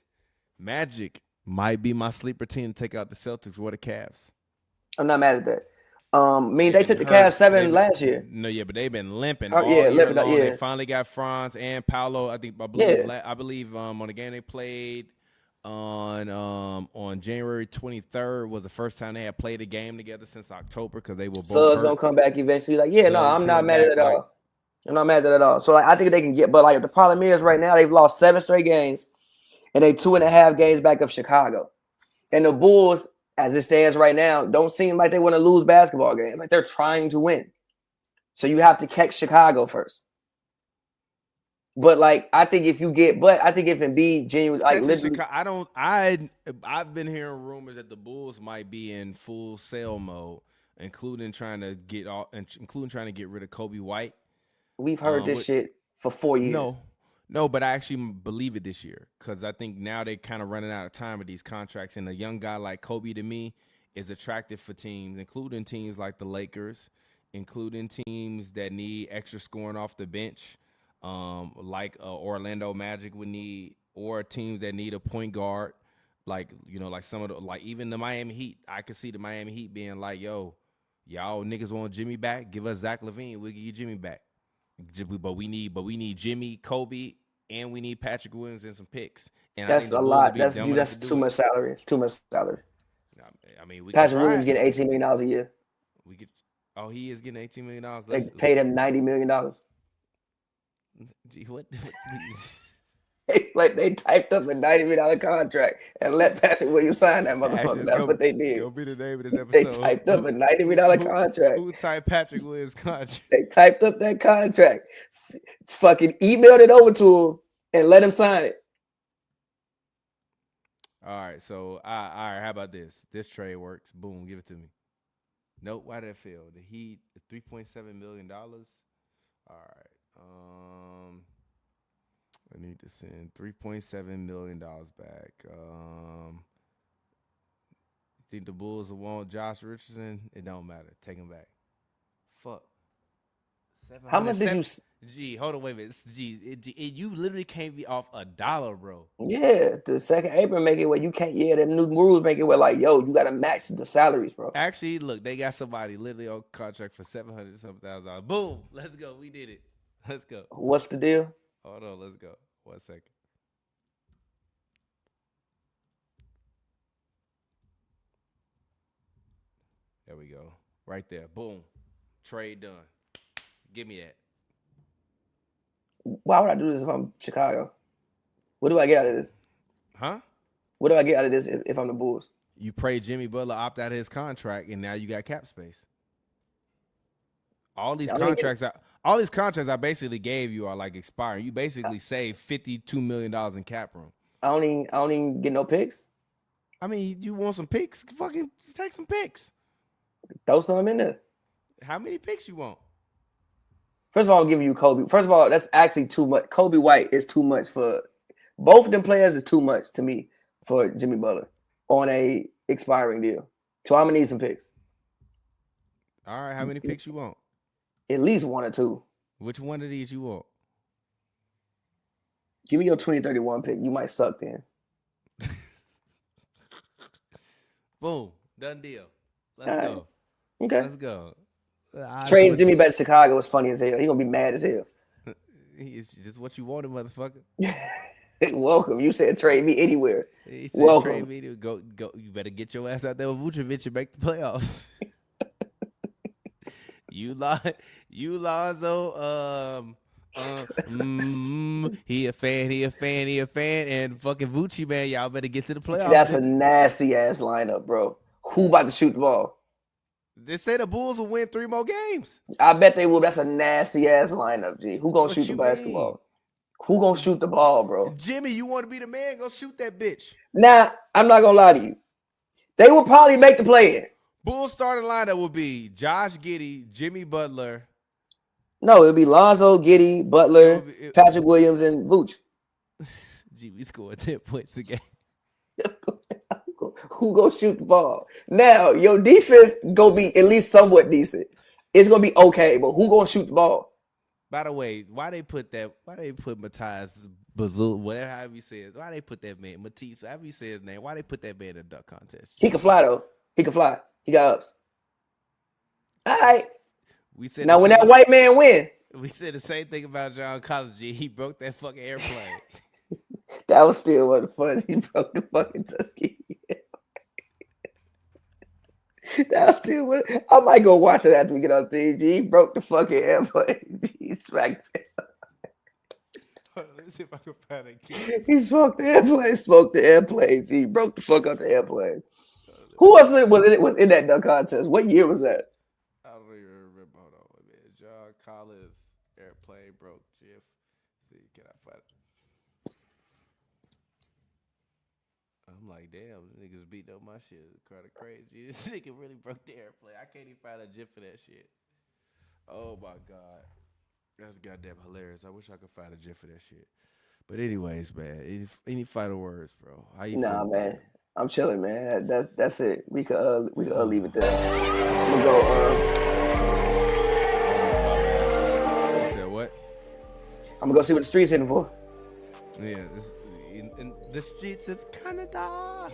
Magic might be my sleeper team to take out the Celtics or the Cavs. I'm not mad at that. They took the Cavs 7 last year. No, yeah, but they've been limping all year limping, long. Yeah. They finally got Franz and Paolo. I believe on the game they played on January 23rd was the first time they had played a game together since October because they were both Suggs hurt. Gonna come back eventually. I'm not mad at that at all. I'm not mad at that at all. So I think they can get, but the problem is right now they've lost 7 straight games, and they 2.5 games back of Chicago, and the Bulls, as it stands right now, don't seem like they want to lose basketball games. Like they're trying to win, so you have to catch Chicago first. But I think if Embiid genuinely literally, I've been hearing rumors that the Bulls might be in full sale mode, including trying to get rid of Kobe White. We've heard this shit for 4 years. No, but I actually believe it this year because I think now they're kind of running out of time with these contracts, and a young guy like Kobe to me is attractive for teams, including teams like the Lakers, including teams that need extra scoring off the bench. Like Orlando Magic would need, or teams that need a point guard, like some of the even the Miami Heat. I could see the Miami Heat being like, "Yo, y'all niggas want Jimmy back? Give us Zach LaVine, we'll give you Jimmy back." But we need Jimmy, Kobe, and we need Patrick Williams and some picks. And that's a lot. That's too much salary. It's too much salary. I mean, Patrick Williams getting $18 million a year. Oh, he is getting $18 million. They paid him $90 million. Gee, what? They typed up a $90 million contract and let Patrick Williams sign that motherfucker. That's what they did. It'll be the name of this episode. They typed up a $90 million contract. Who typed Patrick Williams' contract? They typed up that contract, fucking emailed it over to him, and let him sign it. All right, so all right, how about this? This trade works. Boom, give it to me. Nope, why did it fail? The Heat, $3.7 million. All right. I need to send $3.7 million back. Think the Bulls will want Josh Richardson? It don't matter. Take him back. Fuck. How much did you? Gee, hold on, wait a minute. You literally can't be off $1, bro. Yeah, the second apron make it where you can't. Yeah, the new rules make it where you got to match the salaries, bro. Actually, look, they got somebody literally on contract for $700,000. Boom, let's go. We did it. Let's go. What's the deal? Hold on, let's go. 1 second. There we go. Right there. Boom. Trade done. Give me that. Why would I do this if I'm Chicago? What do I get out of this? Huh? What do I get out of this if I'm the Bulls? You pray Jimmy Butler opt out of his contract, and now you got cap space. All these contracts I basically gave you are expiring. You basically saved $52 million in cap room. I don't even get no picks. I mean, you want some picks? Fucking take some picks. Throw some in there. How many picks you want? First of all, I'm giving you Kobe. First of all, that's actually too much. Kobe White is too much for both of them players. Is too much to me for Jimmy Butler on a expiring deal. So I'm gonna need some picks. All right, how many picks you want? At least 1 or 2. Which one of these you want? Give me your 2031 pick. You might suck then. Boom. Done deal. Let's All go. Right. Okay. Let's go. Trading Jimmy back to Chicago was funny as hell. He gonna be mad as hell. It's just what you wanted, motherfucker. Welcome. You said trade me anywhere. He said welcome. Trade me to go. You better get your ass out there with Vucevic and make the playoffs. You Lonzo. He a fan, and fucking Vucci, man, y'all better get to the playoffs. That's a nasty ass lineup, bro. Who about to shoot the ball? They say the Bulls will win 3 more games. I bet they will. That's a nasty ass lineup, G. Who gonna shoot the basketball? Who gonna shoot the ball, bro? Jimmy, you want to be the man? Go shoot that bitch. Nah, I'm not gonna lie to you. They will probably make the play-in. Bulls starting lineup will be Josh Giddey, Jimmy Butler. No, it'll be Lonzo, Giddey, Butler, Patrick Williams, and Vooch. Jimmy scored 10 points a game. Who gonna shoot the ball? Now, your defense gonna be at least somewhat decent. It's gonna be okay, but who gonna shoot the ball? By the way, why they put Matthias Bazul, whatever however you say it, why they put that man, Matisse, however you say his name, why they put that man in a dunk contest? He can fly though. He can fly. He got ups. All right. We said now when that white man win. We said the same thing about John Collins. He broke that fucking airplane. That was still one of the fun. He broke the fucking Tuskegee. That was still one. I might go watch it after we get on TG. He broke the fucking airplane. He smacked it. Let's see if I can find a kid. He smoked the airplane. He broke the fuck out the airplane. Who else was in that dunk contest? What year was that? I don't even remember. Hold on, man. John Collins airplane broke. Jeff. See, can I find it? I'm like, damn, niggas beat up my shit. Kind of crazy. This nigga really broke the airplane. I can't even find a GIF for that shit. Oh my god, that's goddamn hilarious. I wish I could find a GIF for that shit. But anyways, man, any final words, bro? How you Nah, feel, man. I'm chilling, man. That's it. We could leave it there. I'm gonna go. You said what? I'm gonna go see what the streets hitting for. Yeah, in the streets of Canada.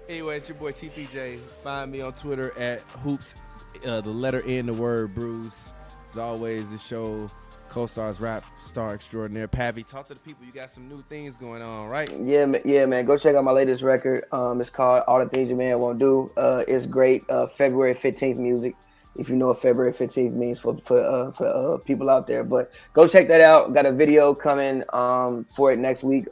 Anyway, it's your boy TPJ. Find me on Twitter at Hoops, the letter N, the word Brews. As always, this show co-stars rap star extraordinaire Pavy. Talk to the people. You got some new things going on, right? Yeah, man. Go check out my latest record. It's called All the Things Your Man Won't Do. It's great. February 15th music. If you know what February 15th means for people out there, but go check that out. Got a video coming for it next week.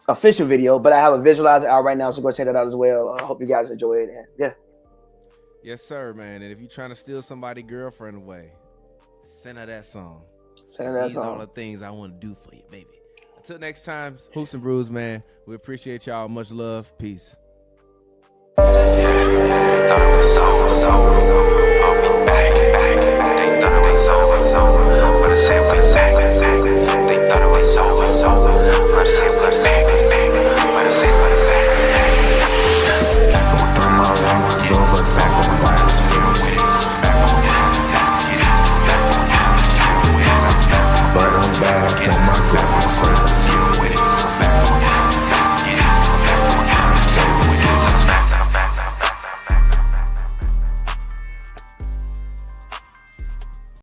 Official video, but I have a visualizer out right now, so go check that out as well. I hope you guys enjoy it. And yeah. Yes, sir, man. And if you're trying to steal somebody's girlfriend away, send her that song. These are all the things I want to do for you, baby. Until next time, Hoops and Brews, man. We appreciate y'all. Much love. Peace.